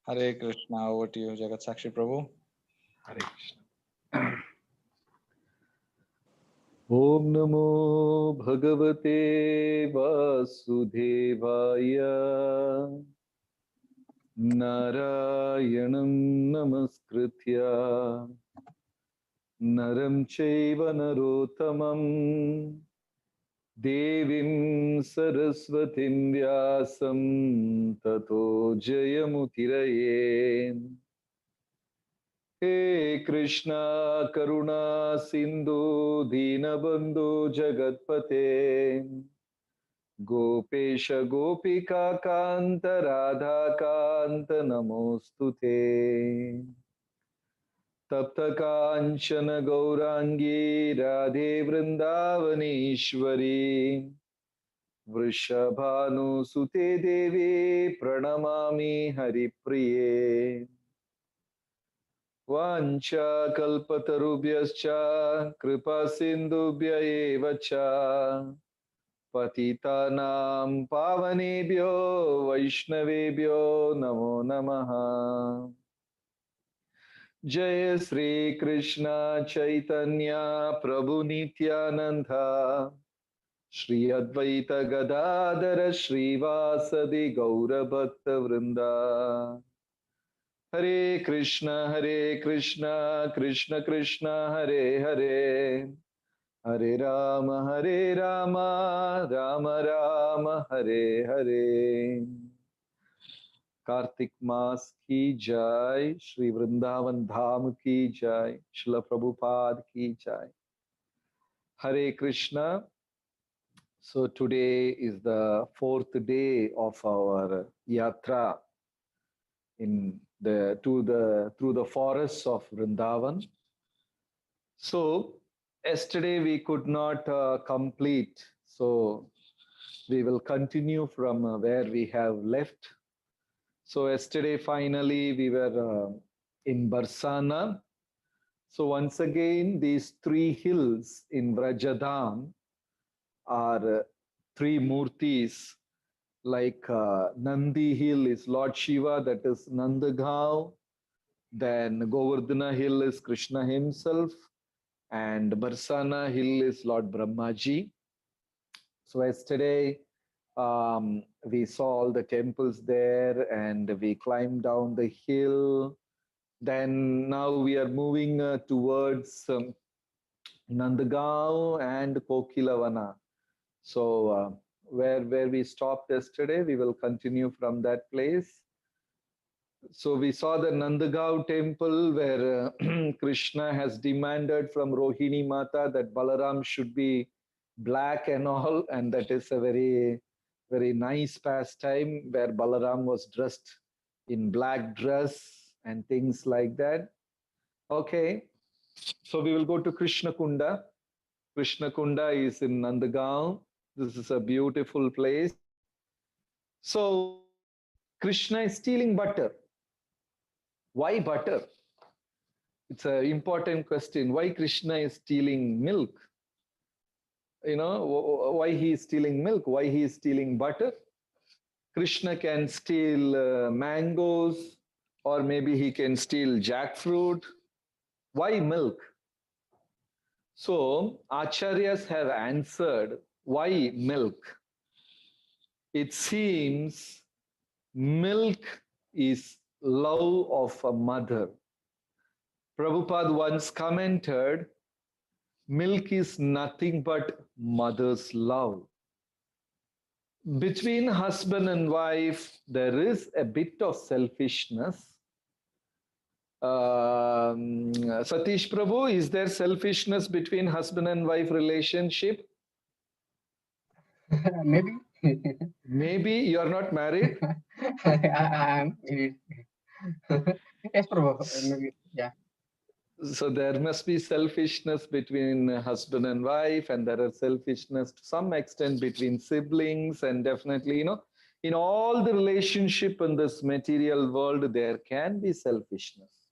Hare Krishna, over to you, Jagat Sakshi Prabhu. Hare Krishna. Om Namo Bhagavate Vasudevaya Narayanam Namaskritya Naram Chaiva Narottamam Devim Saraswatim Vyasam Tato Jayamutiraye. He Krishna Karuna Sindhu Dinabandhu Jagatpate Gopesha Gopika Kanta Radha Kanta Namostute Tapta Kanchana Gaurangi Radhe Vrindavaneshwari Vrishabhanu Sute Devi Pranamami Haripriye Vancha kalpatarubhyascha kripa sindhubhya eva cha patitanam pavanebhyo vaishnavebhyo namo namaha. Jaya Sri Krishna Chaitanya Prabhu Nityananda Shri Advaita Gadadara Shri Vasadi Gaura Bhakta Vrinda. Hare Krishna, Krishna Krishna, Hare Hare, Hare Rama, Rama Rama, Hare Hare. Kartik Mas ki jai, Shri Vrindavan Dham ki jai, Srila Prabhupada ki jai. Hare Krishna. So today is the fourth day of our yatra through the forests of Vrindavan. So yesterday we could not complete. So we will continue from where we have left. So yesterday finally we were in Barsana. So once again these three hills in Vrajadham are three murtis. Like Nandi Hill is Lord Shiva, that is Nandagaon. Then Govardhana Hill is Krishna himself, and Barsana Hill is Lord Brahmaji. So yesterday we saw all the temples there and we climbed down the hill. Then now we are moving towards Nandagaon and Kokilavana. So where we stopped yesterday, we will continue from that place. So we saw the Nandagaon temple where Krishna has demanded from Rohini Mata that Balaram should be black and all, and that is a very, very nice pastime where Balaram was dressed in black dress and things like that. Okay, so we will go to Krishna Kunda. Krishna Kunda is in Nandagaon. This is a beautiful place. So Krishna is stealing butter. Why butter? It's an important question. Why Krishna is stealing milk? You know, why he is stealing milk? Why he is stealing butter? Krishna can steal mangoes, or maybe he can steal jackfruit. Why milk? So Acharyas have answered why milk. It seems milk is love of a mother. Prabhupada once commented, milk is nothing but mother's love. Between husband and wife, there is a bit of selfishness. Satish Prabhu, is there selfishness between husband and wife relationship? Maybe. Maybe you are not married? I'm yes, Prabhu. Maybe, yeah. So there must be selfishness between husband and wife, and there is selfishness to some extent between siblings, and definitely, you know, in all the relationship in this material world, there can be selfishness.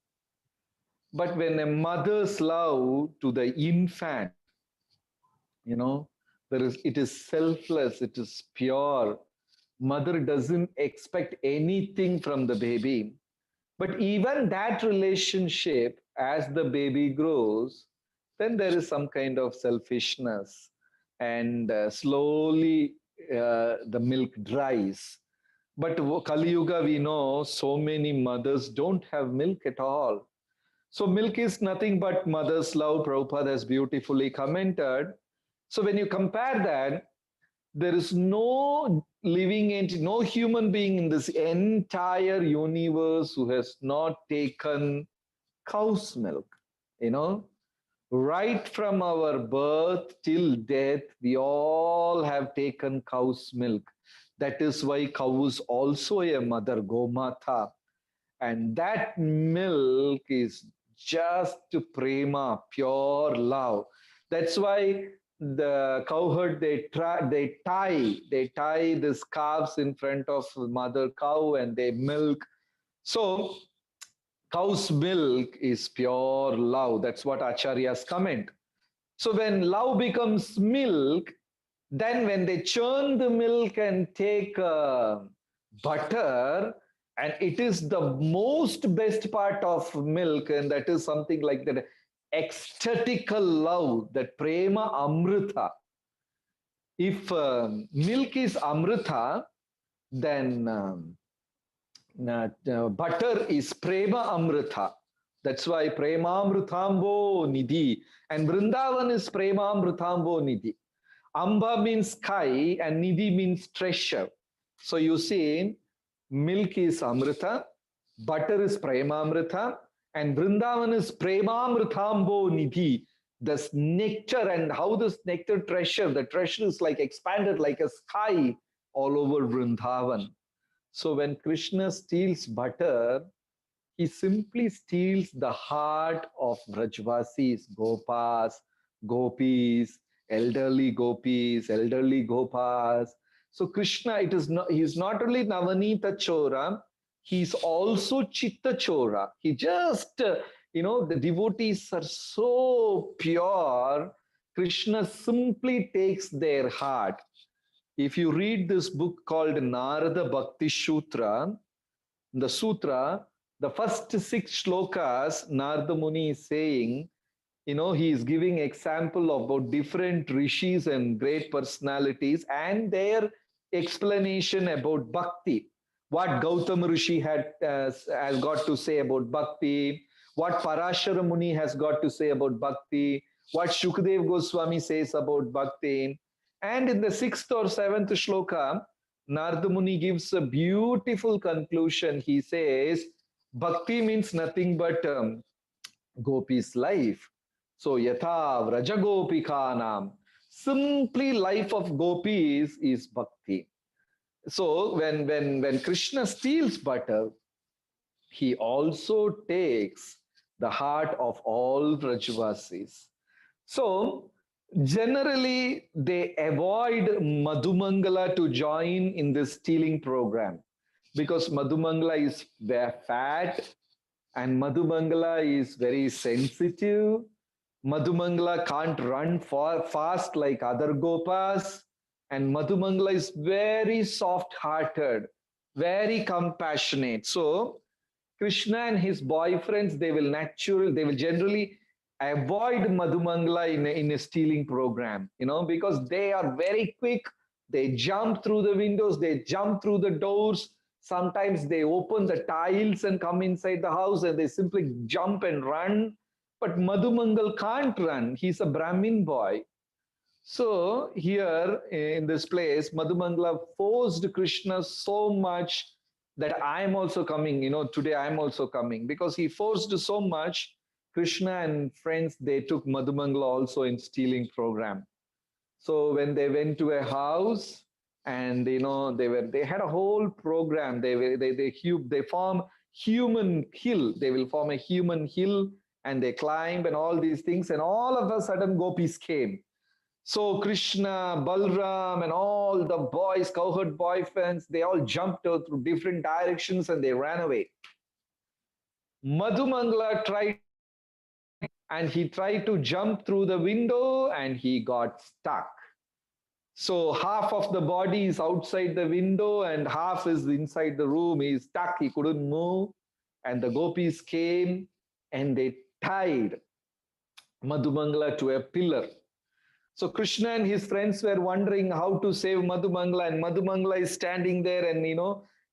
But when a mother's love to the infant, you know, it is selfless, it is pure. Mother doesn't expect anything from the baby. But even that relationship, as the baby grows, then there is some kind of selfishness, and slowly the milk dries. But Kali Yuga, we know so many mothers don't have milk at all. So milk is nothing but mother's love. Prabhupada has beautifully commented. So when you compare that, there is no living entity, no human being in this entire universe who has not taken cow's milk. You know, right from our birth till death, we all have taken cow's milk. That is why cow is also a mother, Gomata. And that milk is just prema, pure love. That's why the cowherd, they tie these calves in front of mother cow and they milk. So cow's milk is pure love. That's what acharyas comment. So when love becomes milk, then when they churn the milk and take butter, and it is the most best part of milk, and that is something like that ecstatical love, that prema amrita. If milk is amrita, then butter is prema amrita. That's why premamrutambo nidhi, and Vrindavan is premamrutambo nidhi. Amba means sky and nidhi means treasure. So you see, milk is amrita, butter is premamrita, and Vrindavan is premamrutambo nidhi. This nectar, and how this nectar treasure, the treasure is like expanded like a sky all over Vrindavan. So when Krishna steals butter, he simply steals the heart of Brajvasis, Gopas, Gopis, elderly Gopas. So Krishna, he is not only Navanita Chora, he's also Chitta Chora. He just, the devotees are so pure, Krishna simply takes their heart. If you read this book called Narada Bhakti Sutra, the first 6 shlokas, Narada Muni is saying, he is giving example about different rishis and great personalities and their explanation about bhakti. What Gautama Rishi has got to say about bhakti, what Parashara Muni has got to say about bhakti, what Shukadev Goswami says about bhakti. And in the 6th or 7th shloka, Narada Muni gives a beautiful conclusion. He says, bhakti means nothing but Gopi's life. So, yatha vrajagopikanam, simply life of gopis is bhakti. So, when Krishna steals butter, he also takes the heart of all Vrajvasis. So, generally, they avoid Madhumangala to join in this stealing program because Madhumangala is very fat and Madhumangala is very sensitive. Madhumangala can't run fast like other Gopas, and Madhumangala is very soft-hearted, very compassionate. So Krishna and his boyfriends, they will generally avoid Madhumangala in a stealing program, because they are very quick. They jump through the windows, they jump through the doors. Sometimes they open the tiles and come inside the house and they simply jump and run. But Madhumangal can't run. He's a Brahmin boy. So here in this place, Madhumangala forced Krishna so much that I am also coming, today I am also coming. Because he forced so much, Krishna and friends, they took Madhumangala also in stealing program. So when they went to a house and, they had a whole program. They form human hill. They will form a human hill and they climb and all these things. And all of a sudden gopis came. So Krishna, Balram, and all the boys, cowherd boyfriends, they all jumped through different directions and they ran away. Madhumangala tried, and he tried to jump through the window and he got stuck. So half of the body is outside the window and half is inside the room. He's stuck, he couldn't move. And the gopis came and they tied Madhumangala to a pillar. So Krishna and his friends were wondering how to save Madhumangala, and Madhumangala is standing there and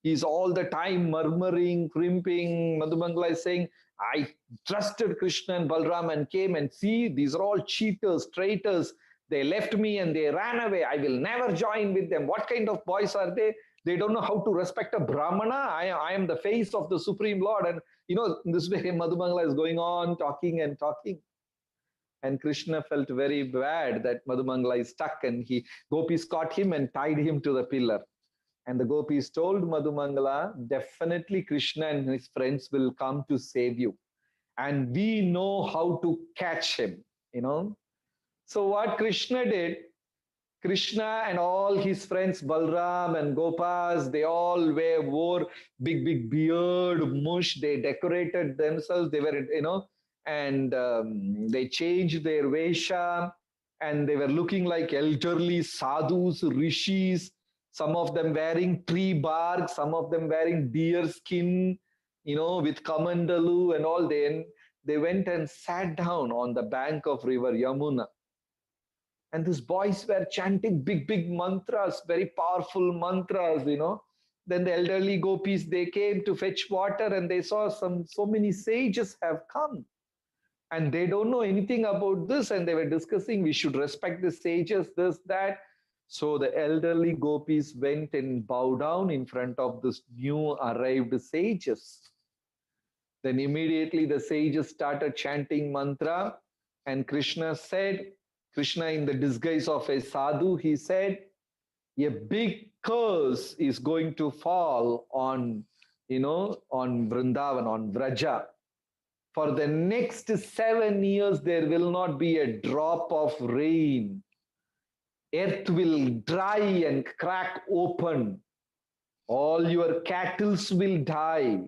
he's all the time murmuring, crimping. Madhumangala is saying, I trusted Krishna and Balram and came and see, these are all cheaters, traitors. They left me and they ran away. I will never join with them. What kind of boys are they? They don't know how to respect a Brahmana. I am the face of the Supreme Lord. And in this way, Madhumangala is going on talking and talking. And Krishna felt very bad that Madhumangala is stuck, and gopis caught him and tied him to the pillar. And the gopis told Madhumangala, definitely Krishna and his friends will come to save you. And we know how to catch him, So what Krishna did, Krishna and all his friends, Balram and Gopas, they all wore big beard, mush. They decorated themselves. They were, and they changed their vesha, and they were looking like elderly sadhus, rishis, some of them wearing tree bark, some of them wearing deer skin, with kamandalu and all. Then they went and sat down on the bank of river Yamuna. And these boys were chanting big mantras, very powerful mantras, Then the elderly gopis, they came to fetch water, and they saw so many sages have come. And they don't know anything about this, and they were discussing, we should respect the sages, this, that. So the elderly gopis went and bowed down in front of this new arrived sages. Then immediately the sages started chanting mantra, and Krishna in the disguise of a sadhu, he said, a big curse is going to fall on Vrindavan, on Vraja. For the next 7 years, there will not be a drop of rain. Earth will dry and crack open. All your cattle will die.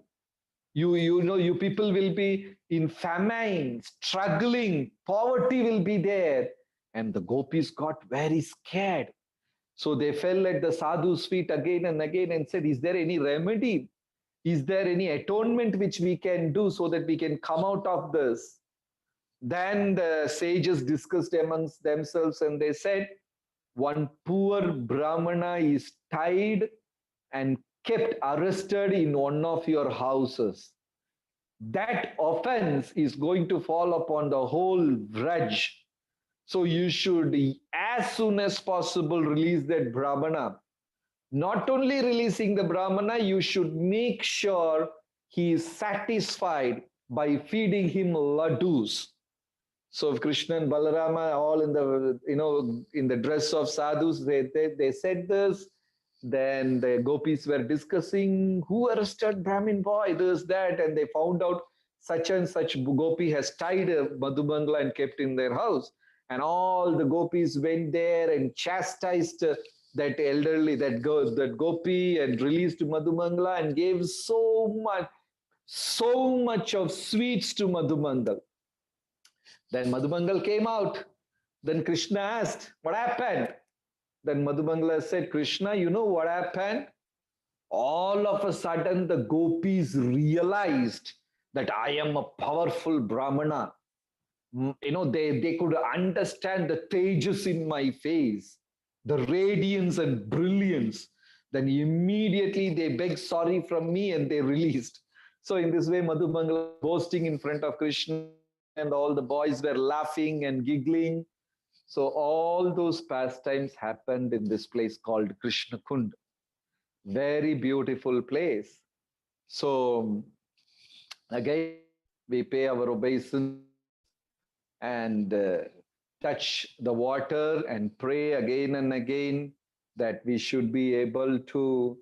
You people will be in famine, struggling. Poverty will be there. And the gopis got very scared. So they fell at the sadhu's feet again and again and said, is there any remedy? Is there any atonement which we can do so that we can come out of this? Then the sages discussed amongst themselves, and they said, one poor Brahmana is tied and kept arrested in one of your houses. That offense is going to fall upon the whole Vraj. So you should, as soon as possible, release that Brahmana. Not only releasing the Brahmana, you should make sure he is satisfied by feeding him laddus. So if Krishna and Balarama all in the dress of sadhus, they said this. Then the gopis were discussing who arrested Brahmin boy, this, that, and they found out such and such gopi has tied Madhumangala and kept in their house. And all the gopis went there and chastised that gopi and released Madhumangala and gave so much of sweets to Madhumangal. Then Madhumangal came out. Then Krishna asked, what happened? Then Madhumangala said, Krishna, you know what happened? All of a sudden the gopis realized that I am a powerful Brahmana. They could understand the tejas in my face, the radiance and brilliance. Then immediately they begged sorry from me and they released. So in this way, Madhumangala boasting in front of Krishna, and all the boys were laughing and giggling. So all those pastimes happened in this place called Krishna Kund. Very beautiful place. So again, we pay our obeisance and touch the water and pray again and again that we should be able to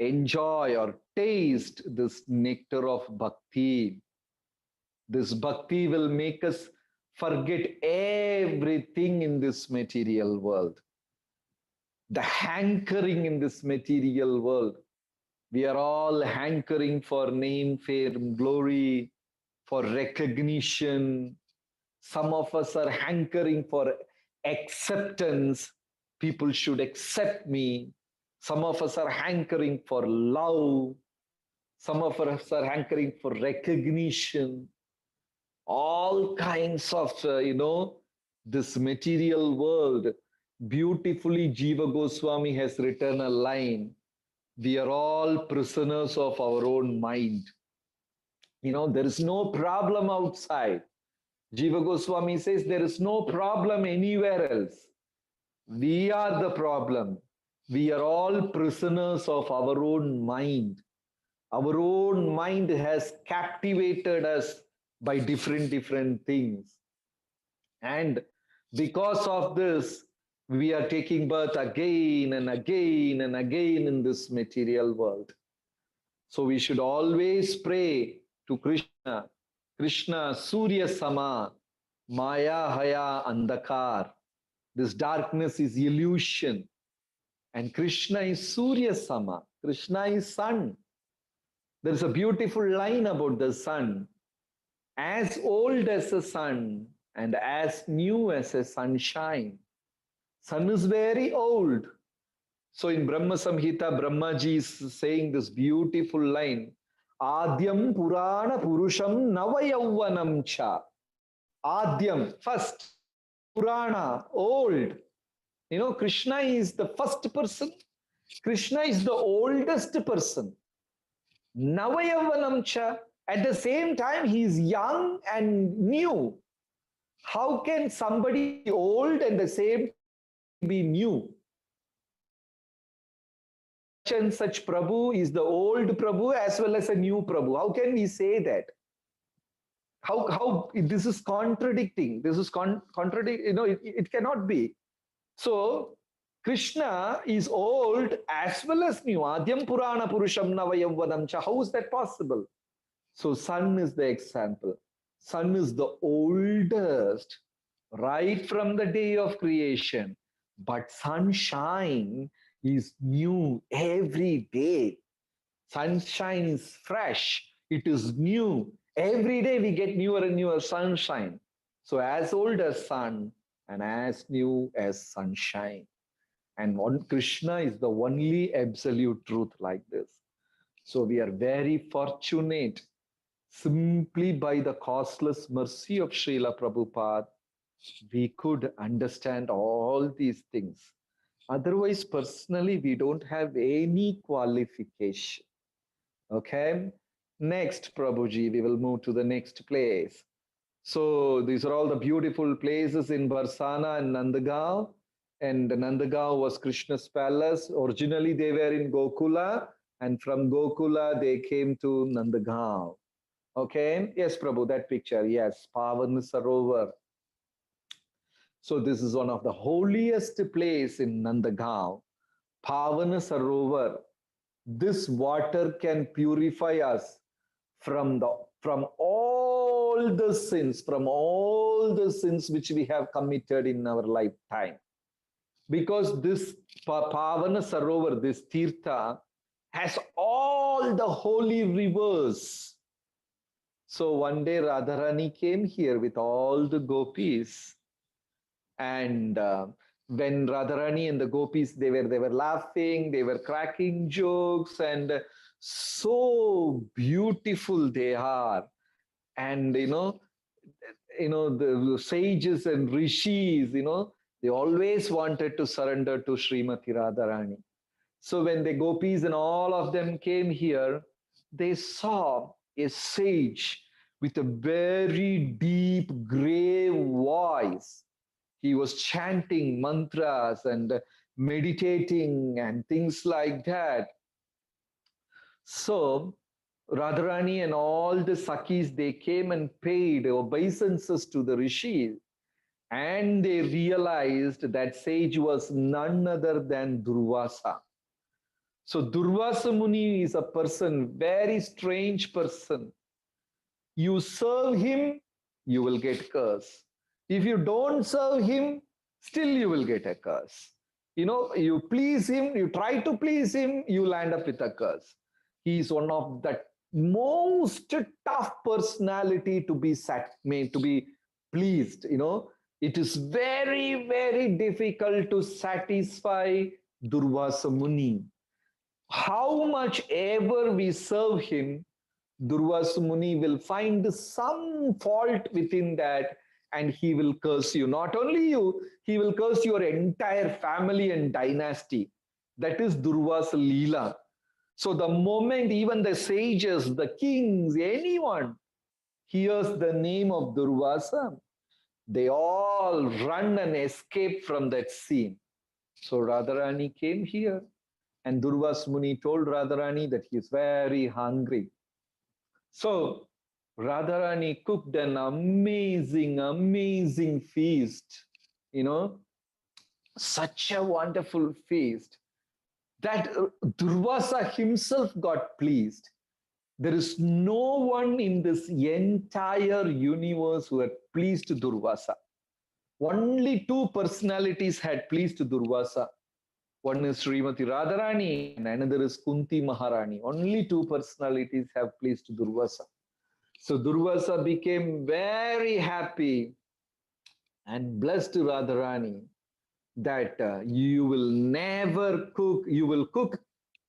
enjoy or taste this nectar of bhakti. This bhakti will make us forget everything in this material world. The hankering in this material world. We are all hankering for name, fame, glory, for recognition. Some of us are hankering for acceptance. People should accept me. Some of us are hankering for love. Some of us are hankering for recognition, all kinds of, this material world. Beautifully, Jiva Goswami has written a line. We are all prisoners of our own mind. There is no problem outside. Jiva Goswami says there is no problem anywhere else. We are the problem. We are all prisoners of our own mind. Our own mind has captivated us by different things. And because of this, we are taking birth again and again and again in this material world. So we should always pray to Krishna. Krishna, Surya Sama, Maya Haya Andakar. This darkness is illusion. And Krishna is Surya Sama. Krishna is sun. There is a beautiful line about the sun. As old as the sun and as new as a sunshine. Sun is very old. So in Brahma Samhita, Brahmaji is saying this beautiful line. Adyam Purana Purusham Navayauvanam Cha. Adyam, first. Purana, old. Krishna is the first person. Krishna is the oldest person. Navayauvanam Cha. At the same time, he is young and new. How can somebody be old and the same be new? Such and such Prabhu is the old Prabhu as well as a new Prabhu. How can we say that? How this is contradicting? This is contradicting. It cannot be. So Krishna is old as well as new. Adyam Purana Purusham Navayauvanam Cha. How is that possible? So sun is the example. Sun is the oldest right from the day of creation. But sunshine is new every day. Sunshine is fresh. It is new. Every day we get newer and newer sunshine. So as old as sun and as new as sunshine. And Krishna is the only absolute truth like this. So we are very fortunate. Simply by the causeless mercy of Srila Prabhupada, we could understand all these things. Otherwise, personally, we don't have any qualification. Okay? Next, Prabhuji, we will move to the next place. So these are all the beautiful places in Barsana and Nandagaon. And Nandagaon was Krishna's palace. Originally, they were in Gokula. And from Gokula, they came to Nandagaon. Okay, yes, Prabhu, that picture, yes, Pavan Sarovar. So this is one of the holiest place in Nandagaon, Pavan Sarovar. This water can purify us from all the sins which we have committed in our lifetime. Because this Pavan Sarovar, this Tirtha, has all the holy rivers. So one day Radharani came here with all the gopis, and when Radharani and the gopis, they were laughing, they were cracking jokes, and so beautiful they are. And the sages and rishis, they always wanted to surrender to Srimati Radharani. So when the gopis and all of them came here, they saw a sage with a very deep, grave voice. He was chanting mantras and meditating and things like that. So Radharani and all the Sakhis, they came and paid obeisances to the rishis, and they realized that sage was none other than Durvasa. So Durvasa Muni is a person, very strange person. You serve him, you will get curse. If you don't serve him, still you will get a curse. You please him, you try to please him, you land up with a curse. He is one of the most tough personality to be pleased. It is very, very difficult to satisfy Durvasa Muni. how much ever we serve him, Durvasa Muni will find some fault within that and he will curse you. Not only you, he will curse your entire family and dynasty. That is Durvasa Leela. So the moment even the sages, the kings, anyone hears the name of Durvasa, they all run and escape from that scene. So Radharani came here and Durvasa Muni told Radharani that he is very hungry. So Radharani cooked an amazing, amazing feast, such a wonderful feast that Durvasa himself got pleased. There is no one in this entire universe who had pleased Durvasa. Only two personalities had pleased Durvasa. One is Srimati Radharani and another is Kunti Maharani. Only two personalities have pleased Durvasa. So Durvasa became very happy and blessed Radharani that you will never cook, you will cook,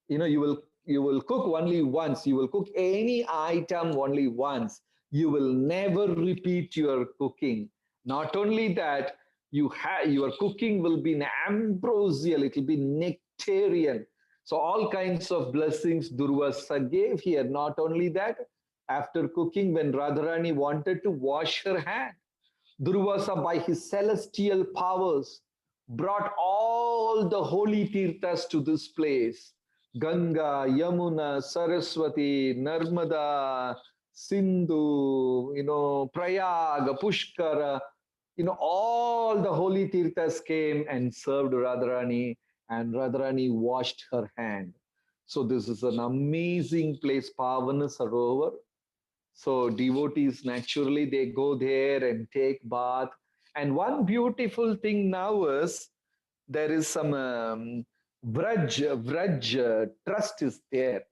you will cook only once, you will cook any item only once. You will never repeat your cooking. Not only that, your cooking will be ambrosial, it will be nectarian. So all kinds of blessings Durvasa gave here. Not only that, after cooking, when Radharani wanted to wash her hand, Durvasa, by his celestial powers, brought all the holy tirthas to this place. Ganga, Yamuna, Saraswati, Narmada, Sindhu, Prayag, Pushkara, all the holy tirthas came and served Radharani, and Radharani washed her hand. So this is an amazing place, Pavana Sarovar. So devotees, naturally, they go there and take bath. And one beautiful thing now is there is some Vraj trust is there.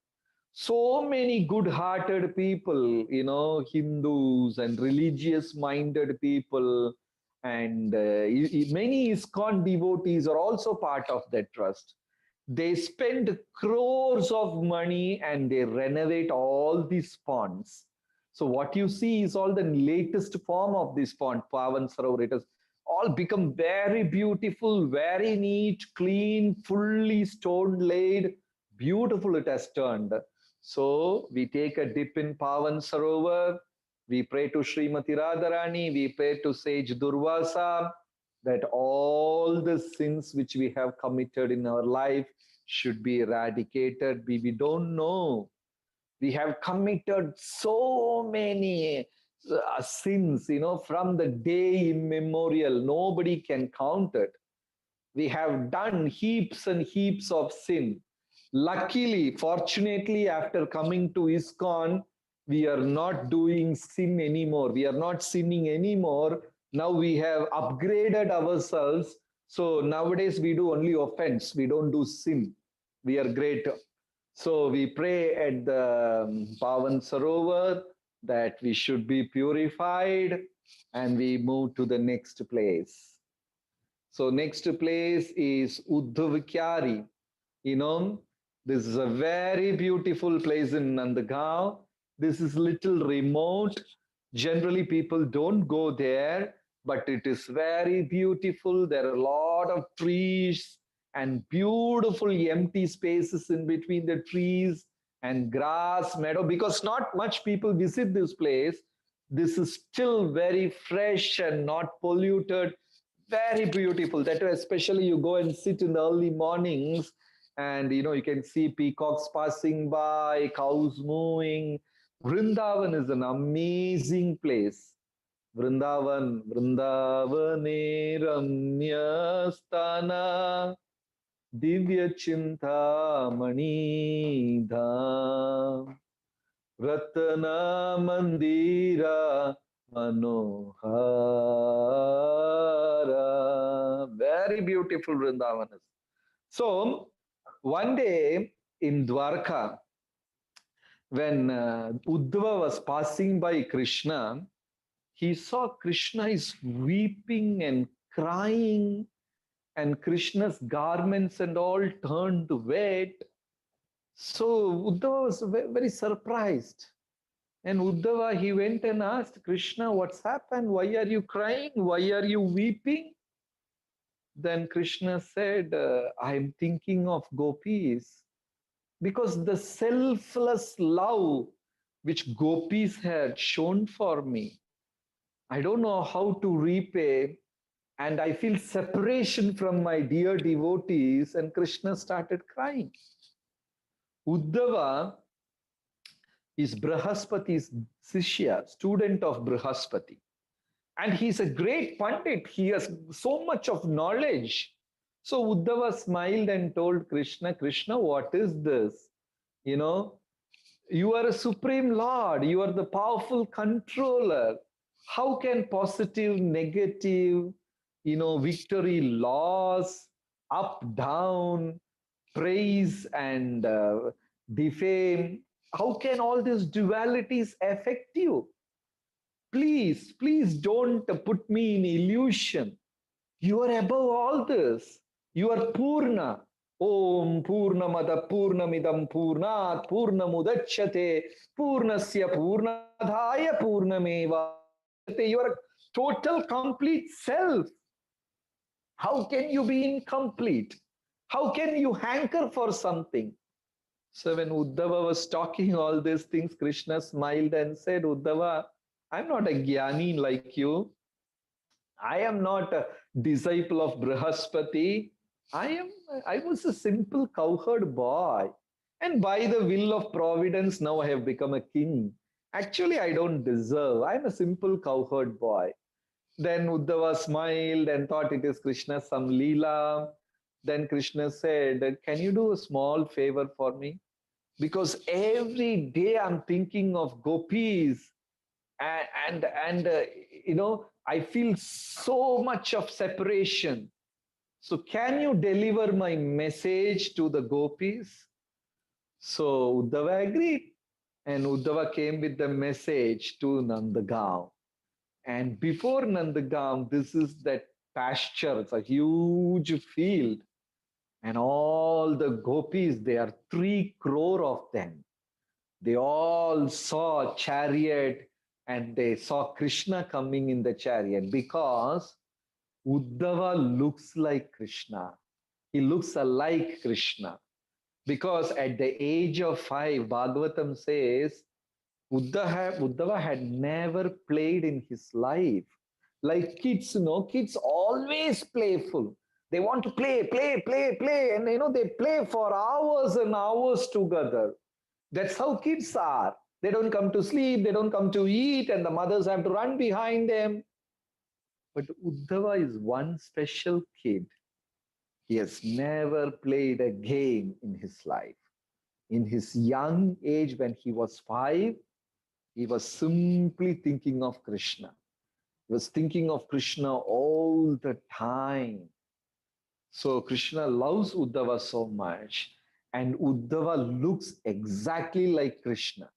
So many good-hearted people, Hindus and religious-minded people, and many ISKCON devotees are also part of that trust. They spend crores of money and they renovate all these ponds. So what you see is all the latest form of this pond, Pavan Sarovar. It has all become very beautiful, very neat, clean, fully stone laid. Beautiful it has turned. So we take a dip in Pavan Sarovar. We pray to Srimati Radharani. We pray to Sage Durvasa that all the sins which we have committed in our life should be eradicated. We don't know. We have committed so many sins, from the day immemorial. Nobody can count it. We have done heaps and heaps of sin. Luckily, fortunately, after coming to ISKCON, we are not doing sin anymore. We are not sinning anymore. Now we have upgraded ourselves. So nowadays we do only offense. We don't do sin. We are great. So we pray at the Pavan Sarovar that we should be purified, and we move to the next place. So next place is Uddhav. This is a very beautiful place in Nandagaon. This is little remote. Generally, people don't go there, but it is very beautiful. There are a lot of trees and beautiful empty spaces in between the trees and grass, meadow, because not much people visit this place. This is still very fresh and not polluted. Very beautiful. That way, especially you go and sit in the early mornings and you can see peacocks passing by, cows moving. Vrindavan is an amazing place. Vrindavan, Vrindavane Ramya Sthana Divya Chintamani Dham Ratna Mandira Manohara. Very beautiful Vrindavan is. So one day in Dwarka, when Uddhava was passing by Krishna, he saw Krishna is weeping and crying, and Krishna's garments and all turned wet. So Uddhava was very surprised. And Uddhava, he went and asked Krishna, what's happened? Why are you crying? Why are you weeping? Then Krishna said, I'm thinking of gopis, because the selfless love which gopis had shown for me, I don't know how to repay, and I feel separation from my dear devotees. And Krishna started crying. Uddhava is Brahaspati's Sishya, student of Brahaspati. And he's a great Pandit. He has so much of knowledge. So Uddhava smiled and told Krishna, Krishna, what is this? You know, you are a supreme Lord. You are the powerful controller. How can positive, negative, victory, loss, up, down, praise and defame, how can all these dualities affect you? Please don't put me in illusion. You are above all this. You are Purna. Om Purnamada Purnamidam Purnat Purnamudachyate Purnasya Purnadhaya Purnameva. You are a total complete self. How can you be incomplete? How can you hanker for something? So when Uddhava was talking all these things, Krishna smiled and said, Uddhava, I'm not a jnani like you. I am not a disciple of Brihaspati. I was a simple cowherd boy. And by the will of providence, now I have become a king. Actually, I don't deserve. I'm a simple cowherd boy. Then Uddhava smiled and thought it is Krishna some leela. Then Krishna said, can you do a small favor for me? Because every day I'm thinking of gopis and I feel so much of separation. So can you deliver my message to the gopis? So Uddhava agreed. And Uddhava came with the message to Nandagaon. And before Nandagaon, this is that pasture. It's a huge field. And all the gopis, there are 3 crore of them. They all saw a chariot and they saw Krishna coming in the chariot because Uddhava looks like Krishna. He looks alike Krishna. Because at the age of 5, Bhagavatam says, Uddhava had never played in his life. Like kids, kids always playful. They want to play. And they play for hours and hours together. That's how kids are. They don't come to sleep, they don't come to eat, and the mothers have to run behind them. But Uddhava is one special kid. He has never played a game in his life. In his young age, when he was 5, he was simply thinking of Krishna. He was thinking of Krishna all the time. So Krishna loves Uddhava so much. And Uddhava looks exactly like Krishna.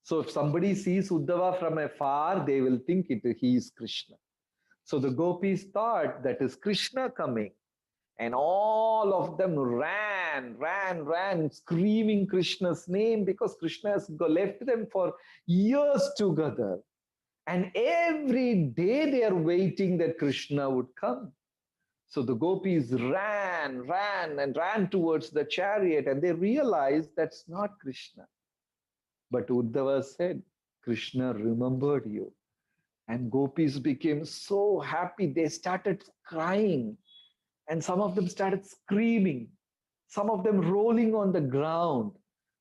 So if somebody sees Uddhava from afar, they will think he is Krishna. So the gopis thought that is Krishna coming. And all of them ran, screaming Krishna's name because Krishna has left them for years together. And every day they are waiting that Krishna would come. So the gopis ran towards the chariot and they realized that's not Krishna. But Uddhava said, Krishna remembered you. And gopis became so happy. They started crying. And some of them started screaming. Some of them rolling on the ground.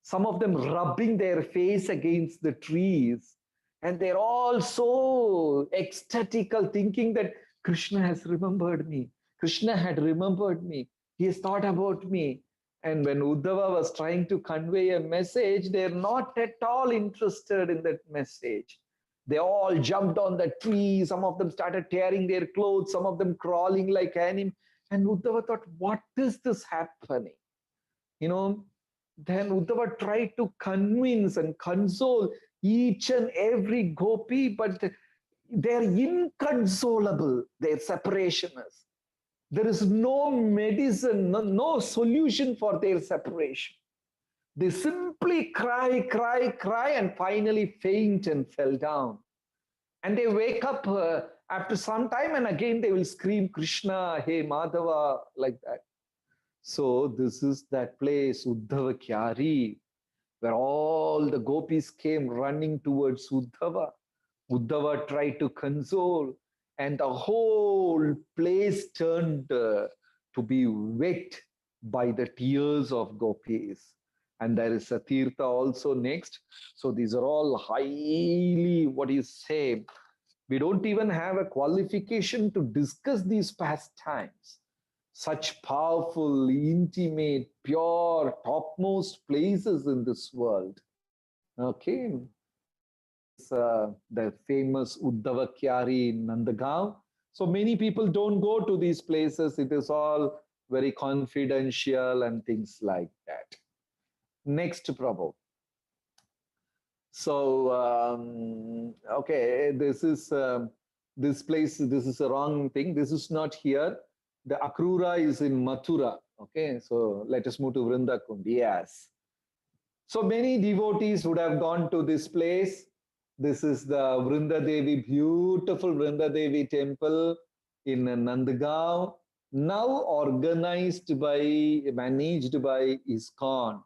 Some of them rubbing their face against the trees. And they're all so ecstatical, thinking that Krishna has remembered me. Krishna had remembered me. He has thought about me. And when Uddhava was trying to convey a message, they're not at all interested in that message. They all jumped on the tree. Some of them started tearing their clothes. Some of them crawling like animals. And Uddhava thought, what is this happening? Then Uddhava tried to convince and console each and every gopi, but they're inconsolable, their separation is. There is no medicine, no solution for their separation. They simply cry, cry, cry, and finally faint and fell down. And they wake up after some time, and again they will scream, Krishna, hey Madhava, like that. So this is that place, Uddhava Kyari, where all the gopis came running towards Uddhava. Uddhava tried to console, and the whole place turned to be wet by the tears of gopis. And there is a Tirtha also next. So these are all highly, what do you say, we don't even have a qualification to discuss these pastimes. Such powerful, intimate, pure, topmost places in this world. Okay. The famous Uddhava Kyari in Nandagaon. So many people don't go to these places. It is all very confidential and things like that. Next, Prabhu. So, okay, this place, this is a wrong thing. This is not here. The Akrura is in Mathura. Okay, so let us move to Vrindakund. Yes. So many devotees would have gone to this place. This is the Vrindadevi, beautiful Vrindadevi temple in Nandagaon, now organized by, managed by ISKCON.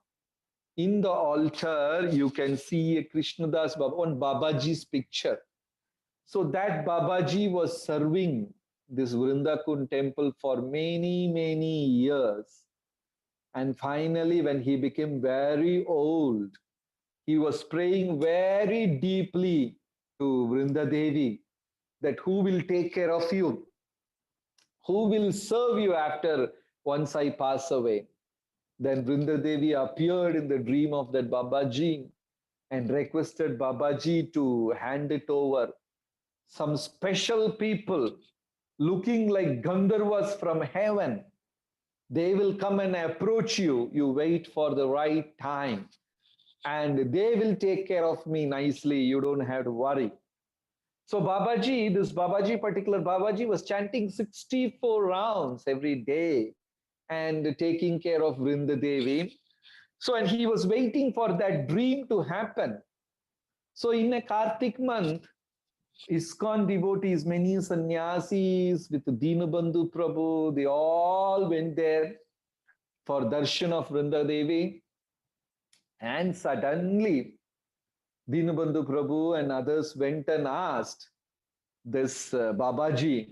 In the altar, you can see a Krishnadas Baba, on Babaji's picture. So that Babaji was serving this Vrindakund temple for many, many years. And finally, when he became very old, he was praying very deeply to Vrindadevi that who will take care of you? Who will serve you after once I pass away? Then Vrindadevi appeared in the dream of that Babaji and requested Babaji to hand it over. Some special people looking like Gandharvas from heaven, they will come and approach you. You wait for the right time. And they will take care of me nicely. You don't have to worry. So Babaji, this Babaji, particular Babaji, was chanting 64 rounds every day and taking care of Vrindadevi. So, and he was waiting for that dream to happen. So in a Kartik month, ISKCON devotees, many sannyasis with Dinabandhu Prabhu, they all went there for darshan of Vrindadevi. And suddenly, Dinabandhu Prabhu and others went and asked this Babaji,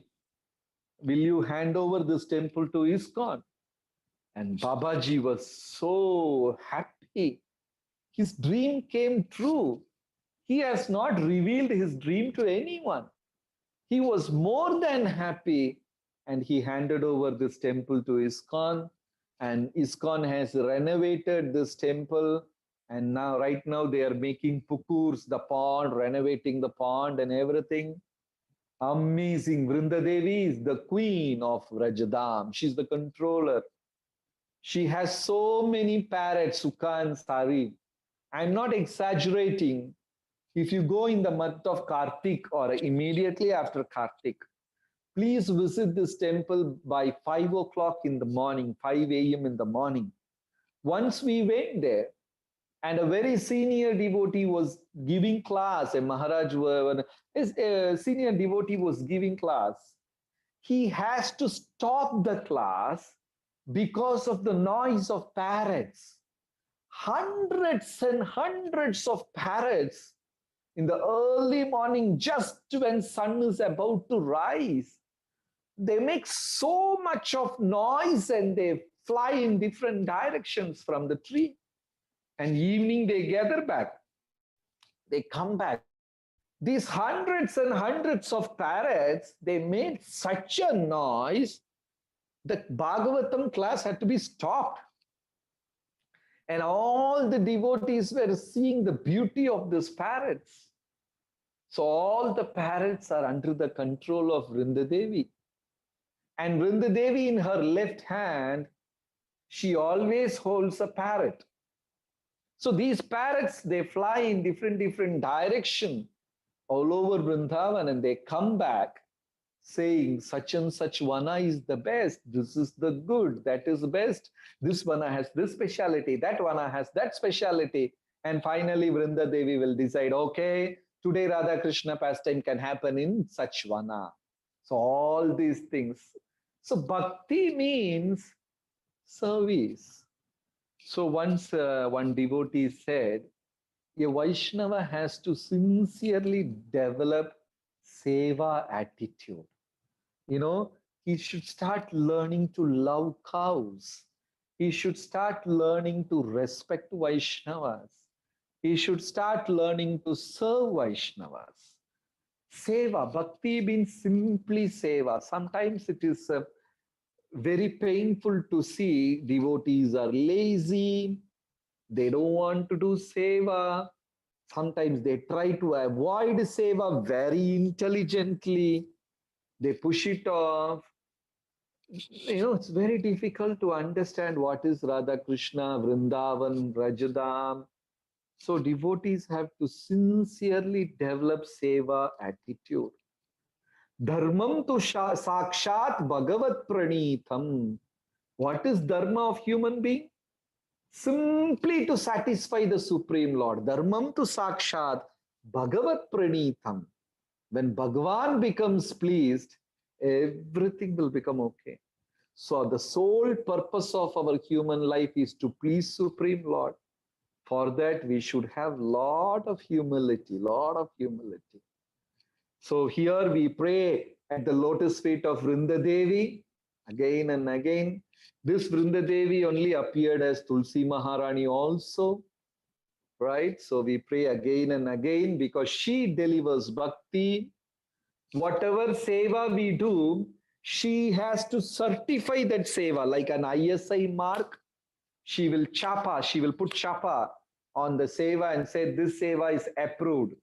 will you hand over this temple to ISKCON? And Babaji was so happy. His dream came true. He has not revealed his dream to anyone. He was more than happy, and he handed over this temple to ISKCON. And ISKCON has renovated this temple. And now, right now, they are making pukurs, the pond, renovating the pond and everything. Amazing. Vrindadevi is the queen of Rajadam. She's the controller. She has so many parrots, Sukha and Sari. I'm not exaggerating. If you go in the month of Kartik or immediately after Kartik, please visit this temple by 5 o'clock in the morning, 5 a.m. in the morning. Once we went there, and a very senior devotee was giving class, a Maharaj, a senior devotee was giving class. He has to stop the class because of the noise of parrots. Hundreds and hundreds of parrots in the early morning, just when sun is about to rise. They make so much of noise and they fly in different directions from the tree. And evening they gather back. They come back. These hundreds and hundreds of parrots, they made such a noise that Bhagavatam class had to be stopped. And all the devotees were seeing the beauty of these parrots. So all the parrots are under the control of Vrindadevi. And Vrindadevi in her left hand, she always holds a parrot. So these parrots, they fly in different directions all over Vrindavan and they come back saying such and such vana is the best, this is the good, that is best, this vana has this speciality, that vana has that speciality. And finally, Vrinda Devi will decide, okay, today Radha Krishna pastime can happen in such vana. So all these things. So bhakti means service. So once one devotee said, a Vaishnava has to sincerely develop seva attitude. You know, he should start learning to love cows. He should start learning to respect Vaishnavas. He should start learning to serve Vaishnavas. Seva, bhakti means simply seva. Sometimes it is very painful to see devotees are lazy, they don't want to do seva. Sometimes they try to avoid seva very intelligently. They push it off. You know, it's very difficult to understand what is Radha Krishna, Vrindavan, Rajadam. So devotees have to sincerely develop seva attitude. Dharmam tu sakshat bhagavat pranitham. What is dharma of human being? Simply to satisfy the Supreme Lord. Dharmam tu sakshat bhagavat pranitham. When Bhagavan becomes pleased, everything will become okay. So the sole purpose of our human life is to please Supreme Lord. For that, we should have lot of humility, lot of humility. So here we pray at the lotus feet of Vrinda Devi again and again. This Vrinda Devi only appeared as Tulsi Maharani also, right? So we pray again and again because she delivers bhakti. Whatever seva we do, she has to certify that seva like an ISI mark. She will put chapa on the seva and say this seva is approved.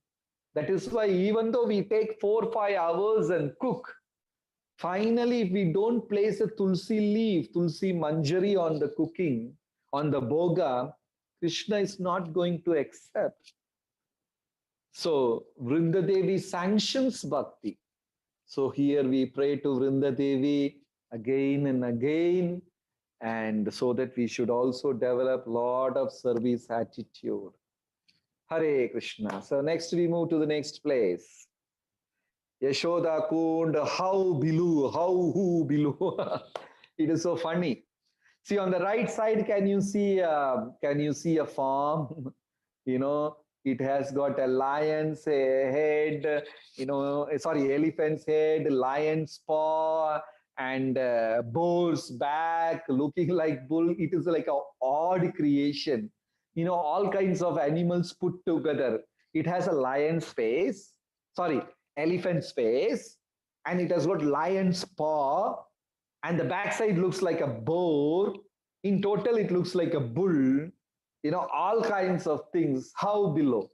That is why even though we take 4 or 5 hours and cook, finally if we don't place a tulsi leaf, tulsi manjari on the cooking, on the bhoga, Krishna is not going to accept. So Vrinda Devi sanctions bhakti. So here we pray to Vrinda Devi again and again, and so that we should also develop lot of service attitude. Hare Krishna. So next we move to the next place. Yashoda Kund, how Bilu, how who Bilu. It is so funny. See on the right side, can you see a farm? You know, it has got a lion's head, elephant's head, lion's paw, and boar's back, looking like bull. It is like an odd creation. You know, all kinds of animals put together. It has a lion's face, elephant's face, and it has got lion's paw, and the backside looks like a boar. In total, it looks like a bull. You know, all kinds of things. How below?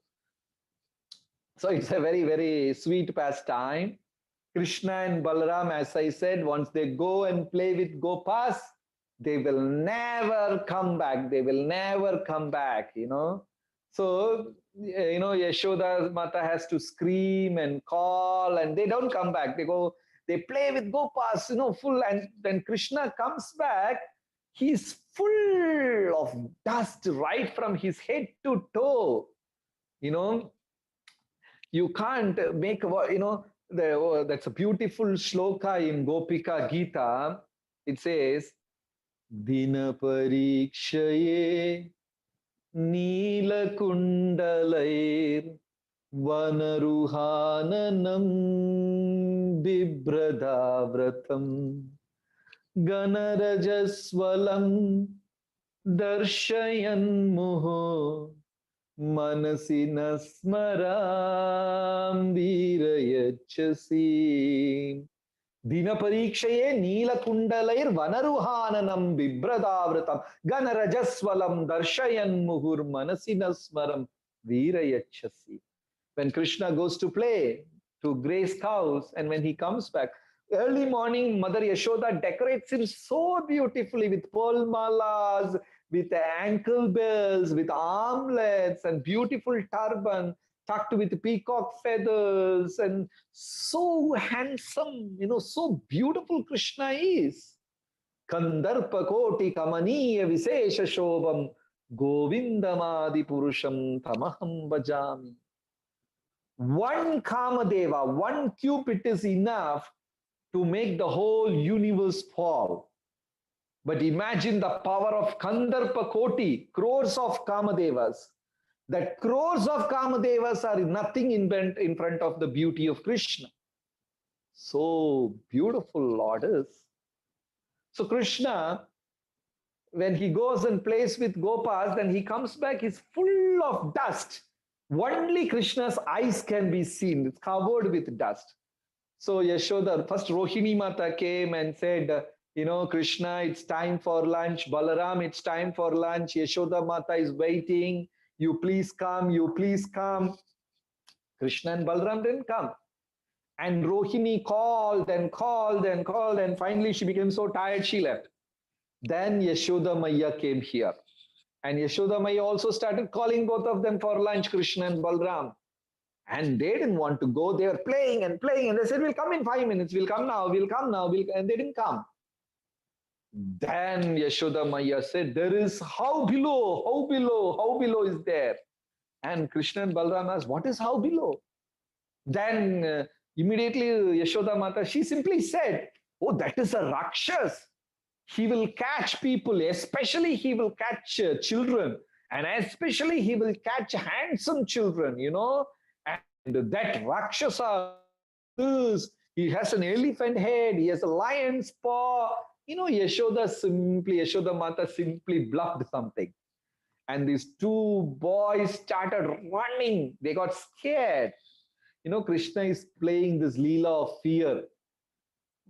So it's a very, very sweet pastime. Krishna and Balaram, as I said, once they go and play with Gopas, they will never come back. They will never come back, you know. So, you know, Yashoda Mata has to scream and call, and they don't come back. They go, they play with Gopas, you know, full. And when Krishna comes back, he's full of dust right from his head to toe. You know, you can't make, you know, that's a beautiful shloka in Gopika Gita. It says, Dina parikshaye Neela kundalair Vanaruhananam Bibradavratam Ganarajaswalam Darshayan Muho Manasina Smaram Virayachasi. Dina parikshaye Neela kundalair Vanaruhananam Bibradavratam Ganarajaswalam Darshayan Muhur Manasina Smaram Virayachasi. When Krishna goes to play, to graze cows, and when he comes back, early morning, Mother Yashoda decorates him so beautifully with pearl malas, with ankle bells, with armlets, and beautiful turban, tucked with peacock feathers, and so handsome, so beautiful Krishna is. Kandarpa Koti Kamaniya Visesha Shobham Govindamadi Purusham Tamaham Bhajami. One Kamadeva, one Cupid is enough to make the whole universe fall. But imagine the power of Kandarpa Koti, crores of Kamadevas. That crores of Kamadevas are nothing in front of the beauty of Krishna. So beautiful Lord is. So Krishna, when he goes and plays with Gopas, then he comes back, he's full of dust. Only Krishna's eyes can be seen. It's covered with dust. So Yashoda, first Rohini Mata came and said, Krishna, it's time for lunch. Balaram, it's time for lunch. Yashoda Mata is waiting. You please come, you please come. Krishna and Balaram didn't come. And Rohini called and called and called, and finally she became so tired she left. Then Yashoda Maya came here. And Yashoda Maya also started calling both of them for lunch, Krishna and Balaram. And they didn't want to go. They were playing and playing. And they said, we'll come in 5 minutes. We'll come now. We'll come now. And they didn't come. Then Yashoda Maya said, there is how below is there. And Krishna and Balaram asked, what is how below? Then immediately Yashoda Mata, she simply said, oh, that is a Rakshas. He will catch people, especially he will catch children. And especially he will catch handsome children, And that Rakshasa is, he has an elephant head, he has a lion's paw. Yashoda Mata simply bluffed something. And these two boys started running. They got scared. Krishna is playing this Leela of fear.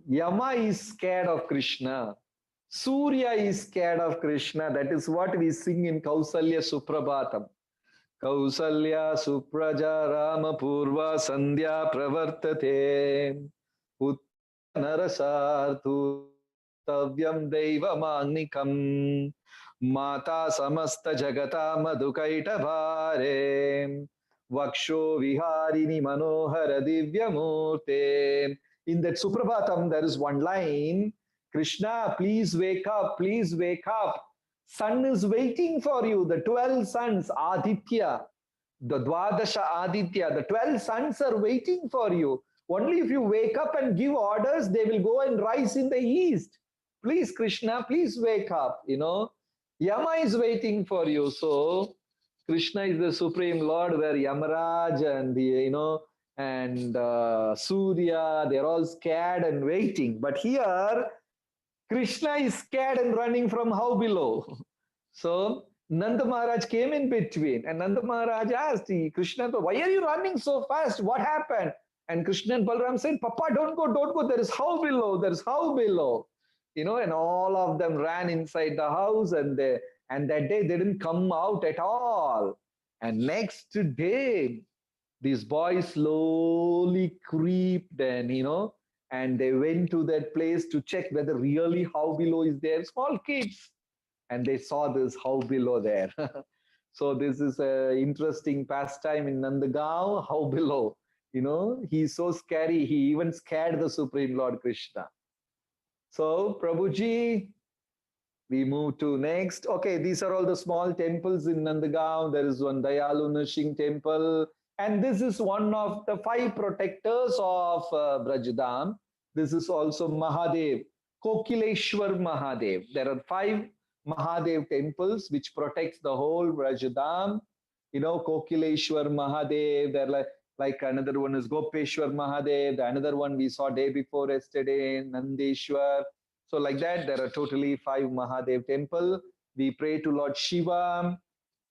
Yama is scared of Krishna. Surya is scared of Krishna. That is what we sing in Kausalya Suprabhatam. Kausalya Supraja Rama Purva Sandhya Pravartate Narasarthu Tavyam Deva Magnikam Mata Samasta Jagata Madhukaita Bhare Vaksho Viharini Manohara Divyamurte. In that Suprabhatam, there is one line, Krishna, please wake up, please wake up. Sun is waiting for you, the 12 suns, Aditya, the Dwadasha Aditya, the 12 suns are waiting for you. Only if you wake up and give orders, they will go and rise in the east. Please, Krishna, please wake up, Yama is waiting for you. So, Krishna is the Supreme Lord, where Yamaraj and Surya, they're all scared and waiting. But here, Krishna is scared and running from how below. So Nanda Maharaj came in between, and Nanda Maharaj asked Krishna, why are you running so fast? What happened? And Krishna and Balaram said, Papa, don't go. There is how below. There is how below. And all of them ran inside the house, and that day they didn't come out at all. And next day, these boys slowly creeped and they went to that place to check whether really how below is there. Small kids. And they saw this how below there. So this is an interesting pastime in Nandagaon, how below. He's so scary. He even scared the Supreme Lord Krishna. So Prabhuji, we move to next. Okay, these are all the small temples in Nandagaon. There is one Dayalu Nrsimha temple. And this is one of the 5 protectors of Brajdam. This is also Mahadev, Kokileshwar Mahadev. There are 5 Mahadev temples which protects the whole Brajdam. Kokileshwar Mahadev. There like another one is Gopeshwar Mahadev. The another one we saw day before yesterday, Nandeshwar. So like that, there are totally 5 Mahadev temple. We pray to Lord Shiva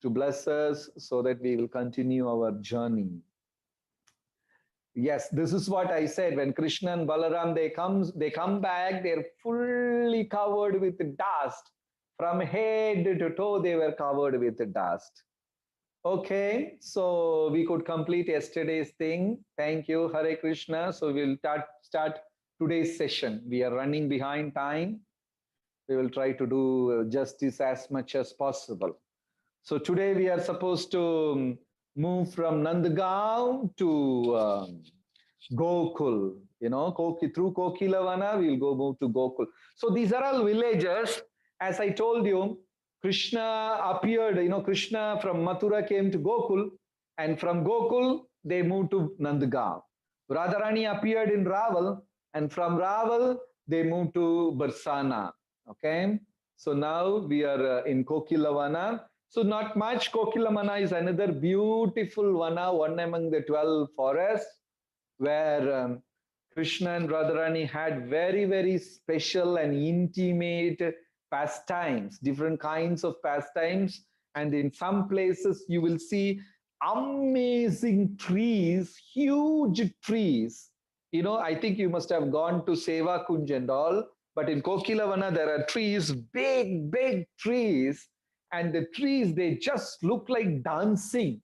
to bless us so that we will continue our journey. Yes, this is what I said. When Krishna and Balaram, they come back, they're fully covered with dust. From head to toe, they were covered with dust. Okay, so we could complete yesterday's thing. Thank you, Hare Krishna. So we'll start today's session. We are running behind time. We will try to do justice as much as possible. So today we are supposed to move from Nandagaon to Gokul. Through Kokilavana, we'll go move to Gokul. So these are all villages. As I told you, Krishna appeared, Krishna from Mathura came to Gokul, and from Gokul, they moved to Nandagaon. Radharani appeared in Raval, and from Raval, they moved to Barsana. Okay, so now we are in Kokilavana. So not much. Kokilavana is another beautiful vana, one among the 12 forests, where Krishna and Radharani had very, very special and intimate pastimes, different kinds of pastimes. And in some places, you will see amazing trees, huge trees. I think you must have gone to Seva Kunj and all, but in Kokilavana, there are trees, big, big trees. And the trees, they just look like dancing.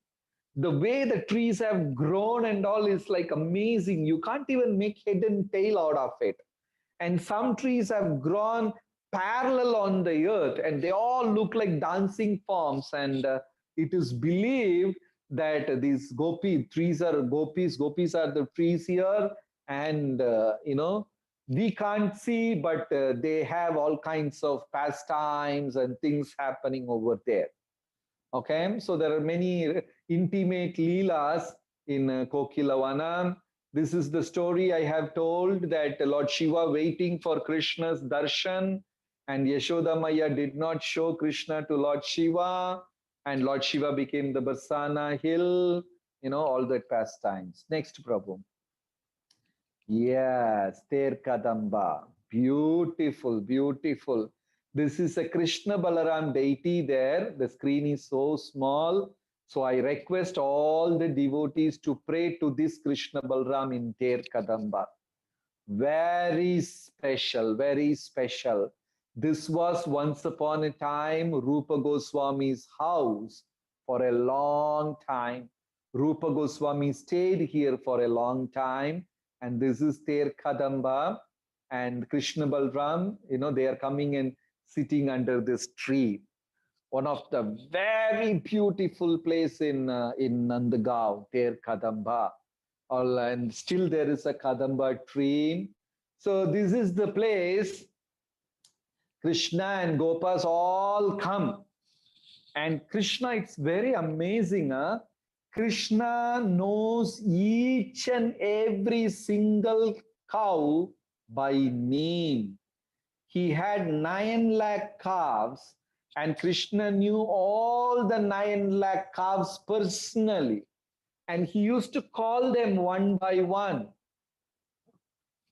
The way the trees have grown and all is like amazing. You can't even make head and tail out of it. And some trees have grown parallel on the earth, and they all look like dancing forms. And it is believed that these trees are gopis are the trees here. And, we can't see, but they have all kinds of pastimes and things happening over there. Okay, so there are many intimate leelas in Kokilavana. This is the story I have told, that Lord Shiva waiting for Krishna's darshan, and Yashoda Maya did not show Krishna to Lord Shiva, and Lord Shiva became the Barsana hill, all that pastimes. Next, Prabhu. Yes, Ter Kadamba. Beautiful, beautiful. This is a Krishna Balaram deity there. The screen is so small. So I request all the devotees to pray to this Krishna Balaram in Ter Kadamba. Very special, very special. This was once upon a time Rupa Goswami's house for a long time. Rupa Goswami stayed here for a long time. And this is Ter Kadamba, and Krishna Balram, they are coming and sitting under this tree. One of the very beautiful place in Nandagaon, Ter Kadamba. And still there is a Kadamba tree. So this is the place Krishna and Gopas all come. And Krishna, it's very amazing. Krishna knows each and every single cow by name. He had 9 lakh calves, and Krishna knew all the 9 lakh calves personally. And he used to call them one by one.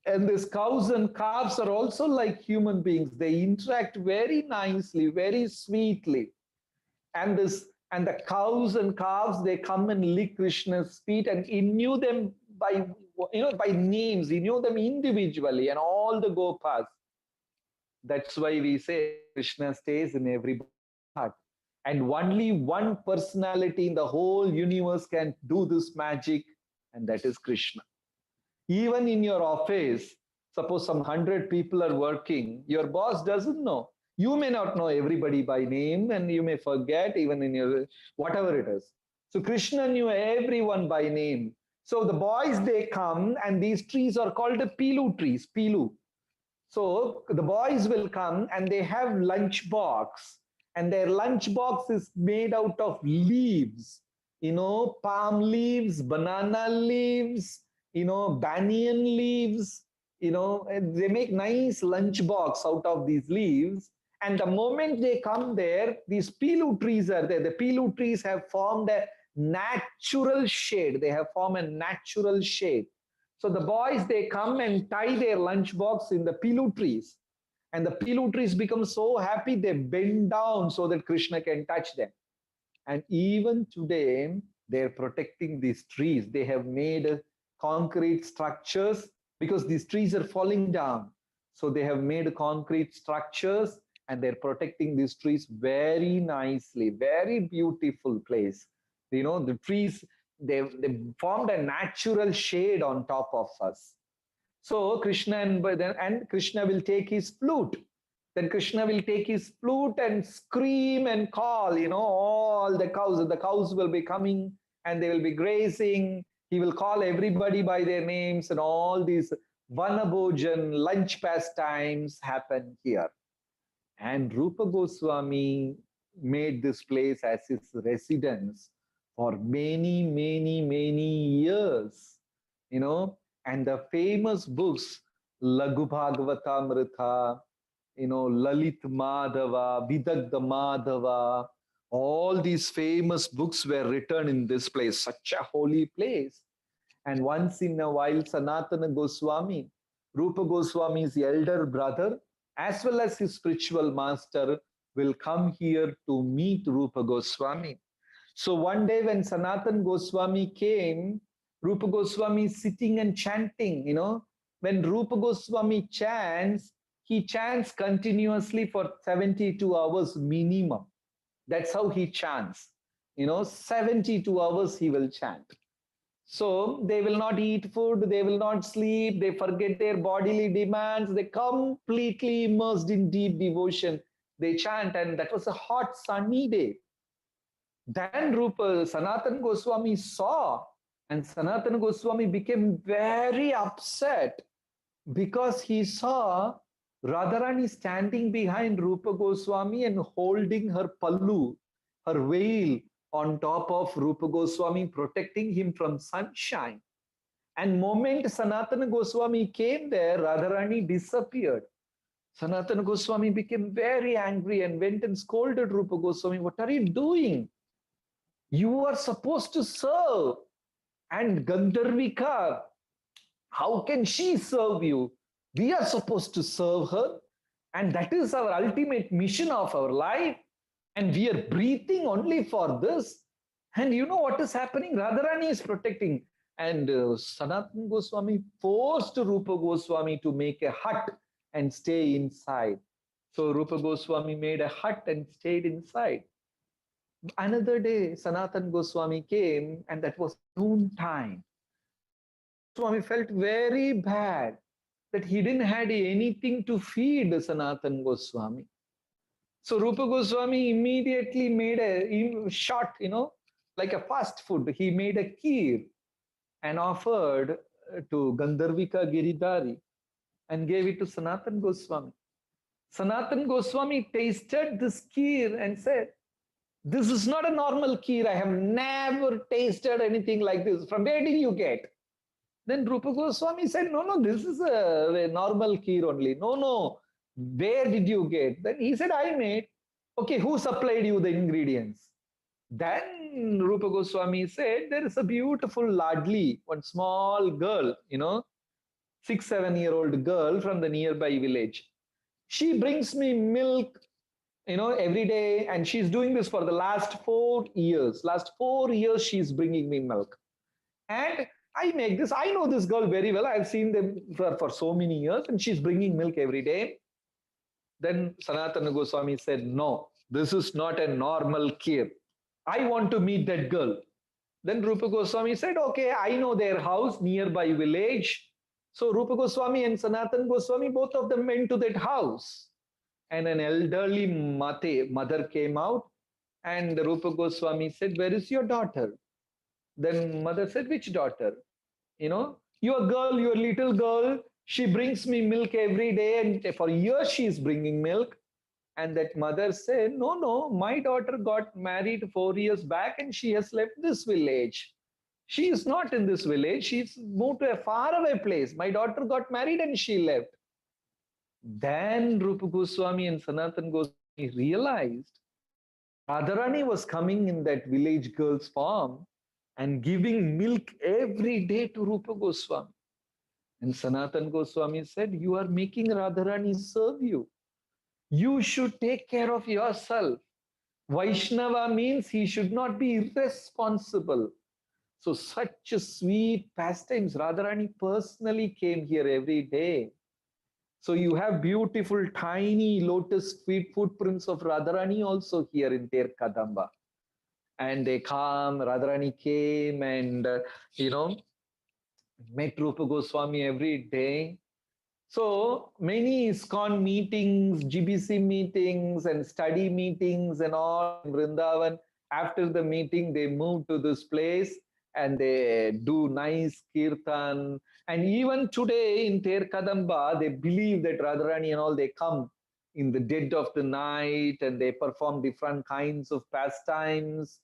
And these cows and calves are also like human beings. They interact very nicely, very sweetly. And the cows and calves, they come and lick Krishna's feet, and he knew them by names. He knew them individually, and all the Gopas. That's why we say Krishna stays in every heart. And only one personality in the whole universe can do this magic, and that is Krishna. Even in your office, suppose some 100 people are working, your boss doesn't know. You may not know everybody by name, and you may forget even in your, whatever it is. So Krishna knew everyone by name. So the boys, they come, and these trees are called the Pilu trees, Pilu. So the boys will come, and they have lunch box, and their lunch box is made out of leaves, palm leaves, banana leaves, banyan leaves, they make nice lunch box out of these leaves. And the moment they come there, these Pilu trees are there. The Pilu trees have formed a natural shade. They have formed a natural shade. So the boys, they come and tie their lunch box in the Pilu trees. And the Pilu trees become so happy, they bend down so that Krishna can touch them. And even today, they're protecting these trees. They have made concrete structures because these trees are falling down. So they have made concrete structures, and they're protecting these trees very nicely. Very beautiful place. The trees, they formed a natural shade on top of us. So Krishna and Krishna will take his flute. Then Krishna will take his flute and scream and call, all the cows. The cows will be coming and they will be grazing. He will call everybody by their names, and all these Vanabhojan lunch pastimes happen here. And Rupa Goswami made this place as his residence for many, many, many years. You know, and the famous books, Laghu Bhagavatamrita, you know, Lalit Madhava, Vidagdha Madhava, all these famous books were written in this place, such a holy place. And once in a while, Sanatana Goswami, Rupa Goswami's elder brother, as well as his spiritual master, will come here to meet Rupa Goswami. So one day when Sanatana Goswami came, Rupa Goswami is sitting and chanting, you know. When Rupa Goswami chants, he chants continuously for 72 hours minimum. That's how he chants. You know, 72 hours he will chant. So they will not eat food, they will not sleep, they forget their bodily demands, they completely immersed in deep devotion. They chant, and that was a hot, sunny day. Then Sanatana Goswami saw, and Sanatana Goswami became very upset because he saw Radharani standing behind Rupa Goswami and holding her pallu, her veil, on top of Rupa Goswami, protecting him from sunshine. And moment Sanatana Goswami came there, Radharani disappeared. Sanatana Goswami became very angry and went and scolded Rupa Goswami. What are you doing? You are supposed to serve. And Gandharvika, how can she serve you? We are supposed to serve her. And that is our ultimate mission of our life. And we are breathing only for this. And you know what is happening? Radharani is protecting. And Sanatana Goswami forced Rupa Goswami to make a hut and stay inside. So Rupa Goswami made a hut and stayed inside. Another day, Sanatana Goswami came, and that was noon time. Goswami felt very bad that he didn't have anything to feed Sanatana Goswami. So Rupa Goswami immediately made a short, you know, like a fast food. He made a kheer and offered to Gandharvika Giridhari and gave it to Sanatana Goswami. Sanatana Goswami tasted this kheer and said, "This is not a normal kheer. I have never tasted anything like this. From where did you get?" Then Rupa Goswami said, "No, this is a normal kheer only. No. Where did you get?" Then he said, "I made." "Okay, who supplied you the ingredients?" Then Rupa Goswami said, "There is a beautiful Ladli, one small girl, you know, 6-7-year-old girl from the nearby village. She brings me milk, you know, every day, and she's doing this for the last 4 years. Last 4 years, she's bringing me milk. And I make this. I know this girl very well. I've seen them for so many years, and she's bringing milk every day." Then Sanatana Goswami said, "No, this is not a normal kheer. I want to meet that girl." Then Rupa Goswami said, "Okay, I know their house, nearby village." So Rupa Goswami and Sanatana Goswami, both of them went to that house. And an elderly mother came out, and Rupa Goswami said, "Where is your daughter?" Then mother said, "Which daughter?" "You know, your girl, your little girl, she brings me milk every day, and for years she is bringing milk." And that mother said, No, my daughter got married 4 years back and she has left this village. She is not in this village. She's moved to a faraway place. My daughter got married and she left." Then Rupa Goswami and Sanatana Goswami realized Radharani was coming in that village girl's form and giving milk every day to Rupa Goswami. And Sanatana Goswami said, "You are making Radharani serve you. You should take care of yourself." Vaishnava means he should not be irresponsible. So such a sweet pastimes. Radharani personally came here every day. So you have beautiful tiny lotus feet footprints of Radharani also here in Ter Kadamba. And they come, Radharani came and, met Rupa Goswami every day. So many ISKCON meetings, GBC meetings and study meetings and all in Vrindavan, After the meeting, they move to this place and they do nice kirtan. And even today in Ter Kadamba, they believe that Radharani and all, they come in the dead of the night and they perform different kinds of pastimes.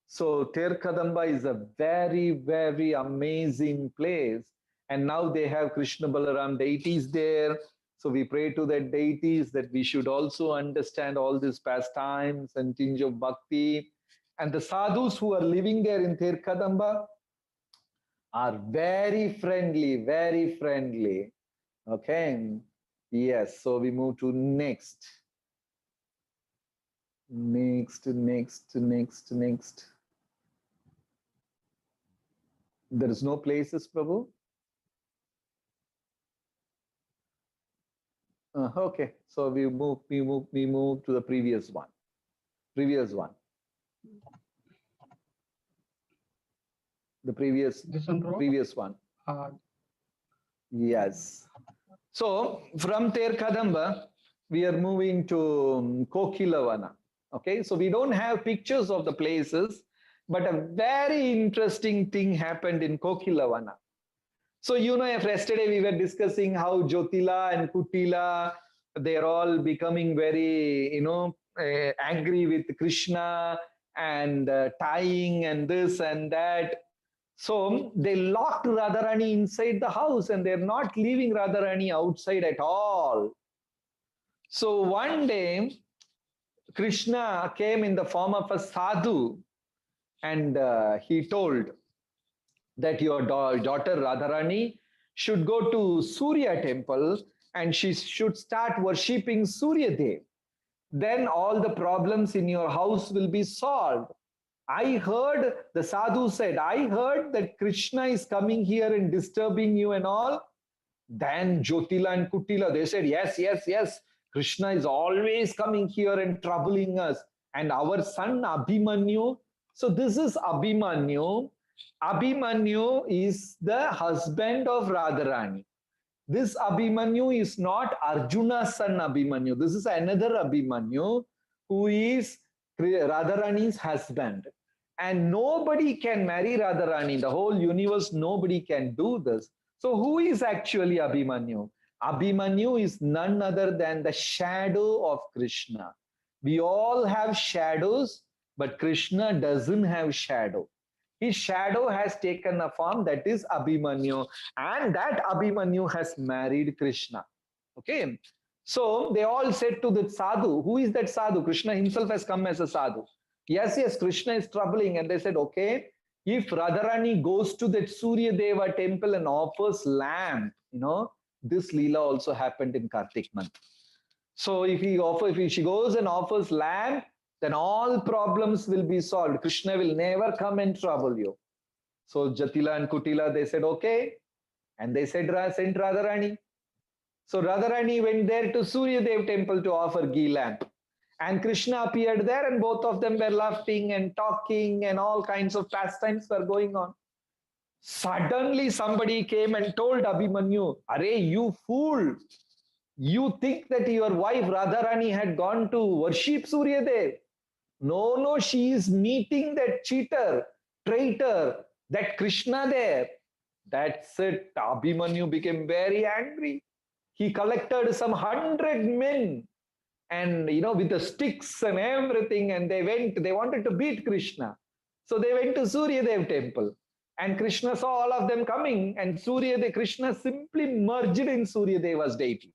So Ter Kadamba is a very, very amazing place. And now they have Krishna Balaram deities there. So we pray to the deities that we should also understand all these pastimes and tinge of bhakti. And the sadhus who are living there in Ter Kadamba are very friendly, very friendly. Okay. Yes. So we move to next. Next. There is no places, Prabhu. Okay, so we move to the previous one. The previous This one, Prabhu? previous one. Yes. So from Ter Kadamba, we are moving to Kokilavana. Okay, so we don't have pictures of the places, but a very interesting thing happened in Kokilavana. So, you know, if yesterday we were discussing how Jyotila and Kutila, they're all becoming very, angry with Krishna and tying and this and that. So they locked Radharani inside the house and they're not leaving Radharani outside at all. So one day, Krishna came in the form of a sadhu and he told that your daughter Radharani should go to Surya temple and she should start worshipping Surya Dev. Then all the problems in your house will be solved. I heard, the sadhu said, I heard that Krishna is coming here and disturbing you and all. Then Jyotila and Kutila, they said, yes, Krishna is always coming here and troubling us. And our son Abhimanyu, so this is Abhimanyu. Abhimanyu is the husband of Radharani. This Abhimanyu is not Arjuna's son Abhimanyu. This is another Abhimanyu who is Radharani's husband. And nobody can marry Radharani. The whole universe, nobody can do this. So who is actually Abhimanyu? Abhimanyu is none other than the shadow of Krishna. We all have shadows, but Krishna doesn't have shadow. His shadow has taken a form, that is Abhimanyu, and that Abhimanyu has married Krishna. Okay, so they all said to the sadhu, who is that sadhu? Krishna himself has come as a sadhu. Yes, Krishna is troubling, and they said, okay, if Radharani goes to that Surya Deva temple and offers lamb, this Leela also happened in Kartik month. So if she goes and offers lamb, then all problems will be solved. Krishna will never come and trouble you. So Jyotila and Kutila, they said, okay. And they said, sent Radharani. So Radharani went there to Surya Dev temple to offer ghee lamp. And Krishna appeared there and both of them were laughing and talking and all kinds of pastimes were going on. Suddenly somebody came and told Abhimanyu, "Are you fool? You think that your wife Radharani had gone to worship Surya Dev? No, she is meeting that cheater, traitor, that Krishna there." That's it. Abhimanyu became very angry. He collected some 100 men and, with the sticks and everything, and they wanted to beat Krishna. So they went to Surya Dev temple. And Krishna saw all of them coming, and Krishna simply merged in Surya Deva's deity.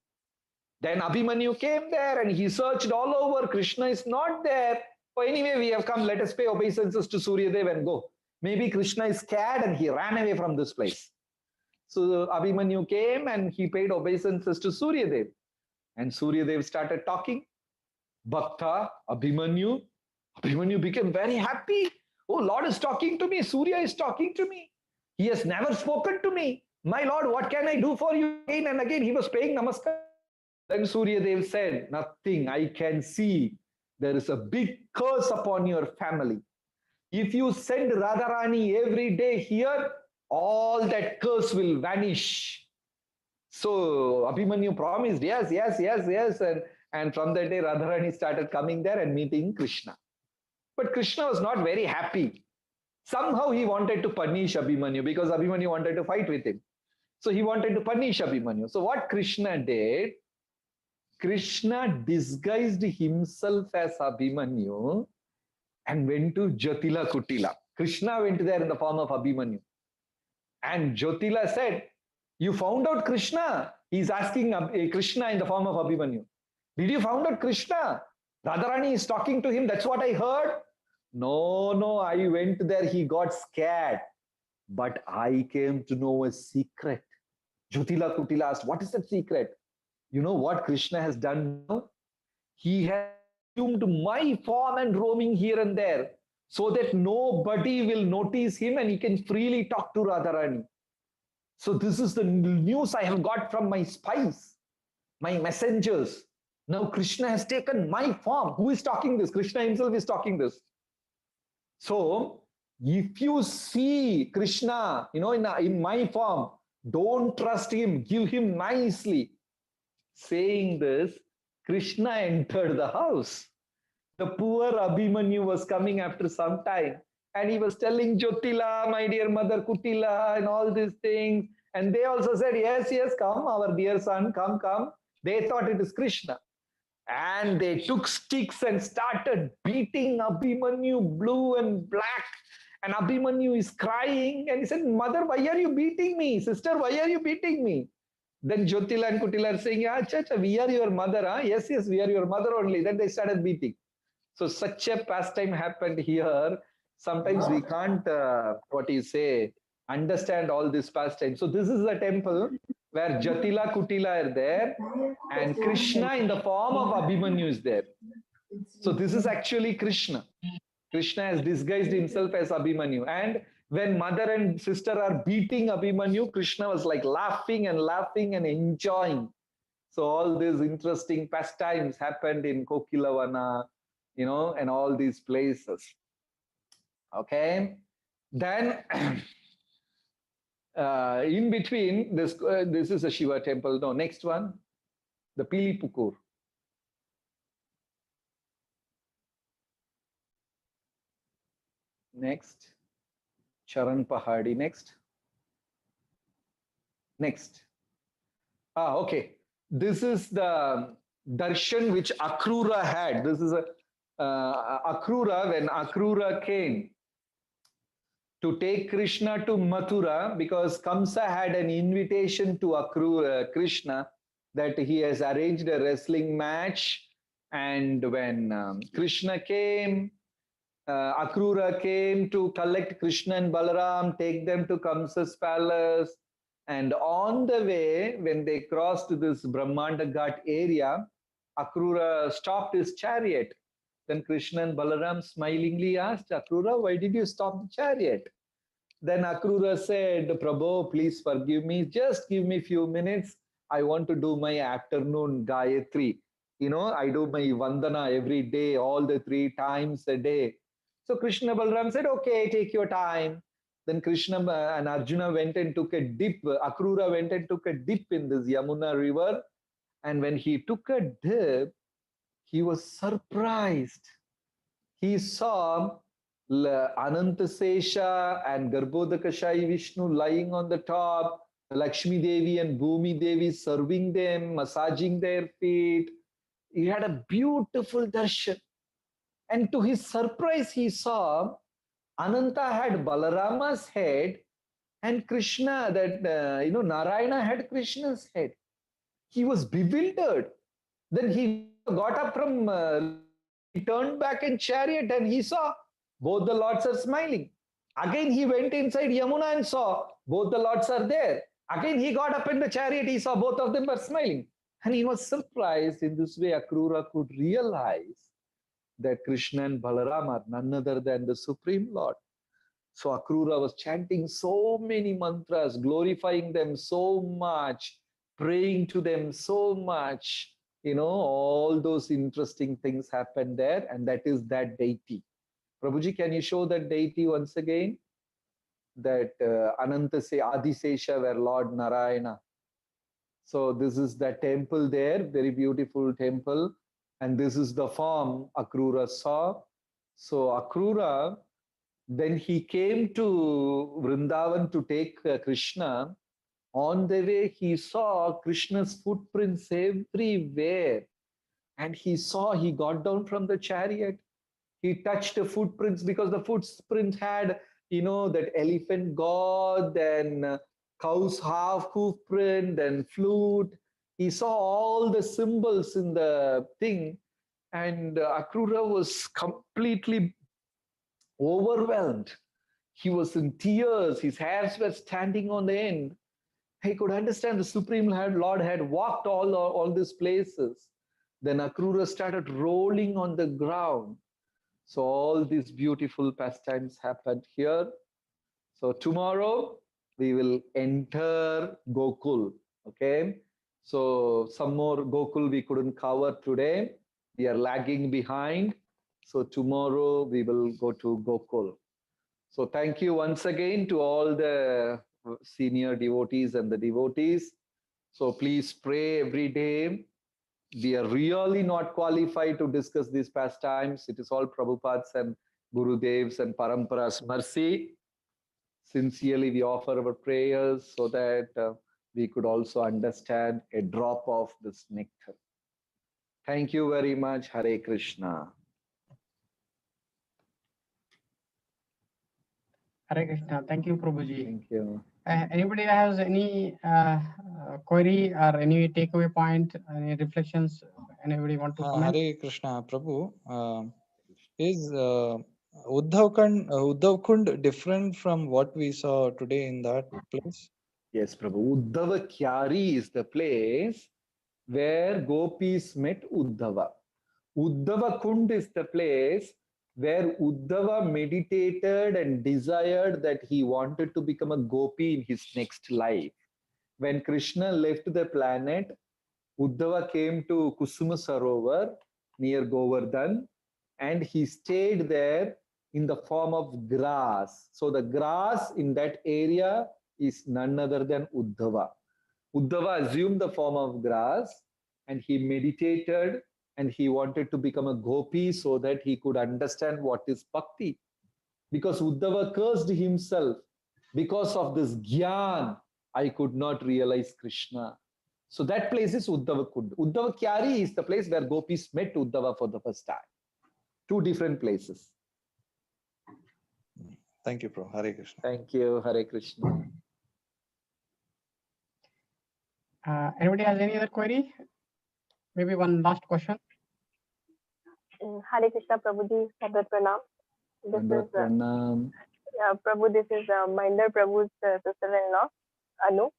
Then Abhimanyu came there and he searched all over. Krishna is not there. Oh, anyway, we have come. Let us pay obeisances to Surya Dev and go. Maybe Krishna is scared and he ran away from this place. So Abhimanyu came and he paid obeisances to Surya Dev. And Surya Dev started talking. Bhakta, Abhimanyu became very happy. Oh, Lord is talking to me. Surya is talking to me. He has never spoken to me. My Lord, what can I do for you? Again and again, he was paying namaskar. Then Surya Dev said, nothing, I can see. There is a big curse upon your family. If you send Radharani every day here, all that curse will vanish. So Abhimanyu promised, yes. And from that day, Radharani started coming there and meeting Krishna. But Krishna was not very happy. Somehow he wanted to punish Abhimanyu because Abhimanyu wanted to fight with him. So he wanted to punish Abhimanyu. So what Krishna did, Krishna disguised himself as Abhimanyu and went to Jyotila Kutila. Krishna went there in the form of Abhimanyu. And Jyotila said, you found out Krishna? He's asking Krishna in the form of Abhimanyu. Did you found out Krishna? Radharani is talking to him. That's what I heard. No, I went there. He got scared. But I came to know a secret. Jyotila Kutila asked, what is that secret? You know what Krishna has done now? He has assumed my form and roaming here and there so that nobody will notice him and he can freely talk to Radharani. So this is the news I have got from my spies, my messengers. Now Krishna has taken my form. Who is talking this? Krishna himself is talking this. So if you see Krishna, in my form, don't trust him. Give him nicely. Saying this, Krishna entered the house. The poor Abhimanyu was coming after some time. And he was telling Jyotila, my dear mother Kutila, and all these things. And they also said, yes, come, our dear son, come. They thought it is Krishna. And they took sticks and started beating Abhimanyu blue and black. And Abhimanyu is crying. And he said, mother, why are you beating me? Sister, why are you beating me? Then Jyotila and Kutila are saying, we are your mother. Huh? Yes, we are your mother only. Then they started beating. So such a pastime happened here. Sometimes we can't, understand all this pastime. So this is the temple where Jyotila, Kutila are there and Krishna in the form of Abhimanyu is there. So this is actually Krishna. Krishna has disguised himself as Abhimanyu. And when mother and sister are beating Abhimanyu, Krishna was like laughing and enjoying. So all these interesting pastimes happened in Kokilavana, and all these places. Okay. Then in between, this is a Shiva temple. No, next one, the Pilipukur. Next, Charan Pahadi. Next. Okay. This is the darshan which Akrura had. This is Akrura, when Akrura came to take Krishna to Mathura, because Kamsa had an invitation to Krishna that he has arranged a wrestling match. And when Krishna came, Akrura came to collect Krishna and Balaram, take them to Kamsa's palace. And on the way, when they crossed this Brahmanda Ghat area, Akrura stopped his chariot. Then Krishna and Balaram smilingly asked, Akrura, why did you stop the chariot? Then Akrura said, Prabhu, please forgive me. Just give me a few minutes. I want to do my afternoon Gayatri. I do my Vandana every day, all the 3 times a day. So Krishna Balaram said, okay, take your time. Then Krishna and Arjuna went and took a dip. Akrura went and took a dip in this Yamuna river. And when he took a dip, he was surprised. He saw Anantasesha and Garbhodakashayi Vishnu lying on the top, Lakshmi Devi and Bhumi Devi serving them, massaging their feet. He had a beautiful darshan. And to his surprise, he saw Ananta had Balarama's head and Krishna, Narayana had Krishna's head. He was bewildered. Then he got up he turned back in chariot and he saw both the lords are smiling. Again, he went inside Yamuna and saw both the lords are there. Again, he got up in the chariot, he saw both of them were smiling. And he was surprised. In this way, Akrura could realize that Krishna and Balaram are none other than the Supreme Lord. So Akrura was chanting so many mantras, glorifying them so much, praying to them so much. All those interesting things happened there, and that is that deity. Prabhuji, can you show that deity once again? That Adisesha were Lord Narayana. So this is the temple there, very beautiful temple. And this is the form Akrura saw. So Akrura, when he came to Vrindavan to take Krishna, on the way he saw Krishna's footprints everywhere. And he got down from the chariot. He touched the footprints because the footprints had, that elephant god, then cow's half hoof print, then flute. He saw all the symbols in the thing. And Akrura was completely overwhelmed. He was in tears. His hairs were standing on the end. He could understand the Supreme Lord had walked all these places. Then Akrura started rolling on the ground. So all these beautiful pastimes happened here. So tomorrow we will enter Gokul. Okay. So some more Gokul we couldn't cover today. We are lagging behind. So tomorrow we will go to Gokul. So thank you once again to all the senior devotees and the devotees. So please pray every day. We are really not qualified to discuss these pastimes. It is all Prabhupada's and Gurudev's and Parampara's mercy. Sincerely, we offer our prayers so that we could also understand a drop of this nectar. Thank you very much. Hare Krishna. Hare Krishna. Thank you, Prabhuji. Thank you. Anybody has any query or any takeaway point, any reflections? Anybody want to comment? Hare Krishna, Prabhu. Is Uddhav Kund different from what we saw today in that place? Yes, Prabhu. Uddhava Kyari is the place where gopis met Uddhava. Uddhava Kund is the place where Uddhava meditated and desired that he wanted to become a gopi in his next life. When Krishna left the planet, Uddhava came to Kusuma Sarovar near Govardhan, and he stayed there in the form of grass. So the grass in that area is none other than Uddhava. Uddhava assumed the form of grass, and he meditated, and he wanted to become a gopi so that he could understand what is bhakti. Because Uddhava cursed himself, because of this gyan, I could not realize Krishna. So that place is Uddhava Kund. Uddhava Kyari is the place where gopis met Uddhava for the first time. Two different places. Thank you, Prabhu. Hare Krishna. Thank you. Hare Krishna. Anybody has any other query? Maybe one last question. Hare Krishna, Prabhuji. Sadat Pranam. This is Pranam. Prabhu. This is Mahinder Prabhu's sister-in-law, Anu.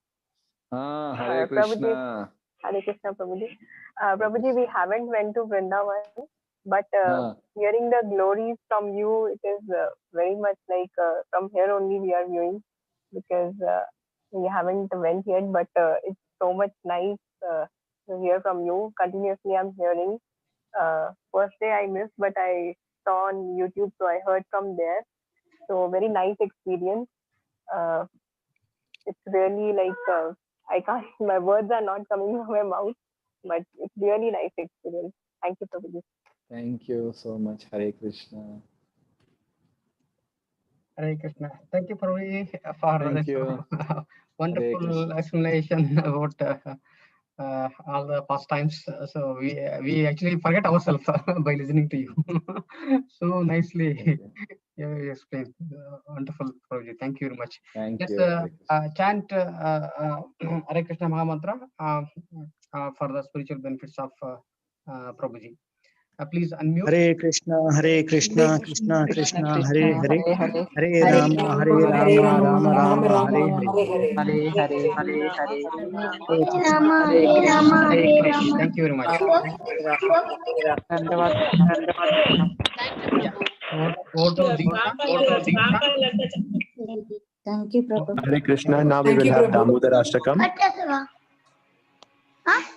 Hare Krishna. Hare Krishna, Prabhuji. Prabhuji, we haven't went to Vrindavan, but hearing the glories from you, it is very much like from here only we are viewing, because we haven't went yet, but it's so much nice to hear from you. Continuously I'm hearing. First day I missed, but I saw on YouTube, so I heard from there. So very nice experience. It's really like I can't. My words are not coming from my mouth, but it's really nice experience. Thank you, Prabhuji. Thank you so much. Hare Krishna. Hare Krishna. Thank you, Prabhuji, for Thank this you. wonderful explanation about all the pastimes. So we actually forget ourselves by listening to you. So nicely you explained. Wonderful, Prabhuji. Thank you very much. Thank Let's you. chant Hare Krishna Mahamantra for the spiritual benefits of Prabhuji. Please unmute. Hare Krishna, Krishna Krishna, Hare Hare, Hare Rama, Rama Rama, Hare Hare. Hare Krishna. Thank you very much. Over to Deepa. Thank you, Prabhu. Hare Krishna. Now we will have Damodar Ashtakam.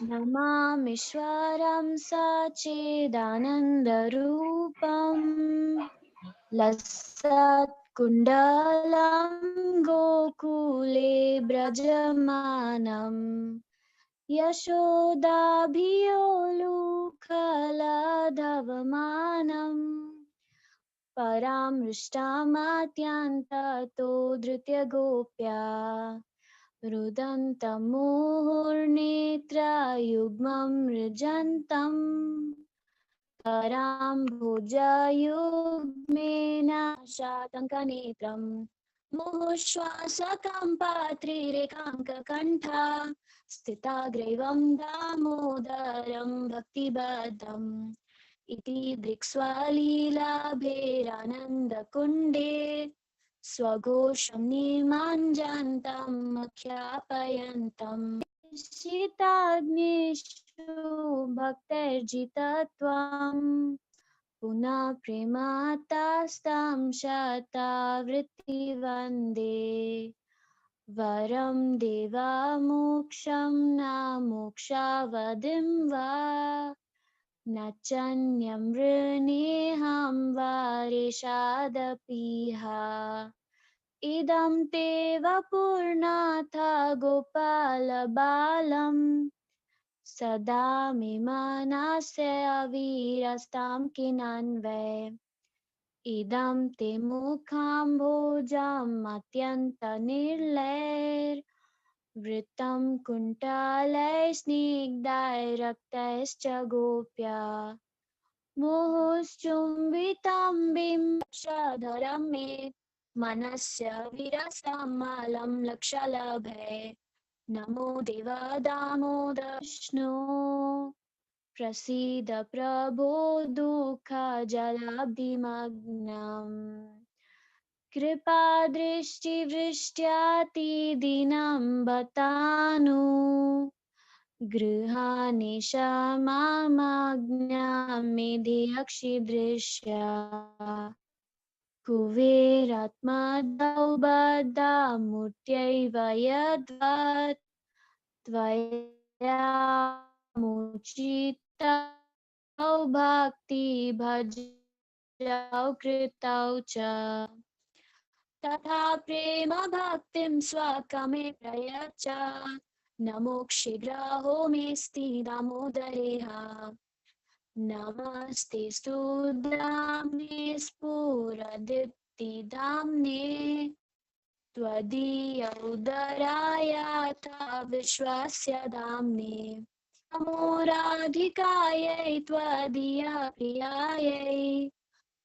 नमामिश्वरं सच्चिदानन्दरूपं लसत्कुण्डलं गोकुले व्रजमानं यशोदाभियोलुखलधवमानं परामृष्टामात्यन्ततो धृत्य Gopya रुदन्तमुहुर्नेत्रयुग्मं मृजन्तम् कराम्भुजयुग्मेन शातङ्कनेत्रम् मुहुश्वासकम्पात्रिरेकाङ्ककण्ठा स्थिताग्रैवं दामोदरं भक्तिबद्धम् इति दृक्स्वलीलाभेरानन्दकुण्डे स्वघोषं निमञ्जन्तं ख्यापयन्तम् शीताग्निषु भक्तैर्जितत्वम् पुनः प्रेमातास्तां शतावृत्ति वन्दे वरं देवामोक्षं न मोक्षावधिं वा न चान्यमृणेऽहं वारेषादपीह इदं ते वपुर्नाथ गोपालबालम् सदा मे मनस्य वीरस्तां किन्वै इदं ते मुखाम्भोजम् अत्यन्तनिर्लैर्वृतं कुण्टलैस्निग्धैरक्तैश्च गोप्या मुहुश्चुम्बितं बिम्बधरं मे मनस्य विरसमलं लक्षलभे नमो देव दामोदर विष्णु प्रसीद प्रभो दुःखजलाब्धिमग्नम् कृपादृष्टिवृष्ट्यातिदीनं बतानु गृहाणि क्षमामग्नमेधियक्षिदृश्या कुबेरात्मदौबद्धमूर्त्यैव यद्वत् त्वया मुचितौ भक्ति भजौ कृतौ च तथा प्रेम भक्तिं स्वकमे प्रयच्छ नमो शीघ्रहो मेऽस्ति दामोदरेह नमस्ते स्तुदाम्ने स्फुरदीप्तिदाम्ने त्वदीय उदरायाथ विश्वस्य दाम्ने नमो राधिकायै त्वदीय प्रियायै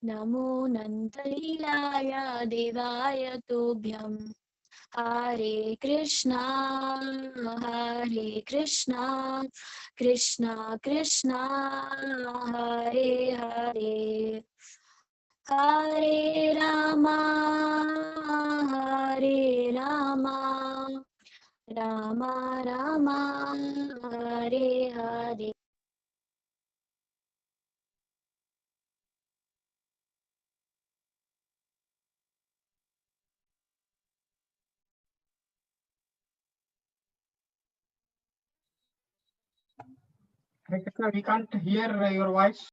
नमो नन्दलीलाय देवाय तुभ्यम् हरे Krishna Krishna Krishna Hare Hare Hare Rama Ram Ram Hare Hare Hare Krishna, we can't hear your voice.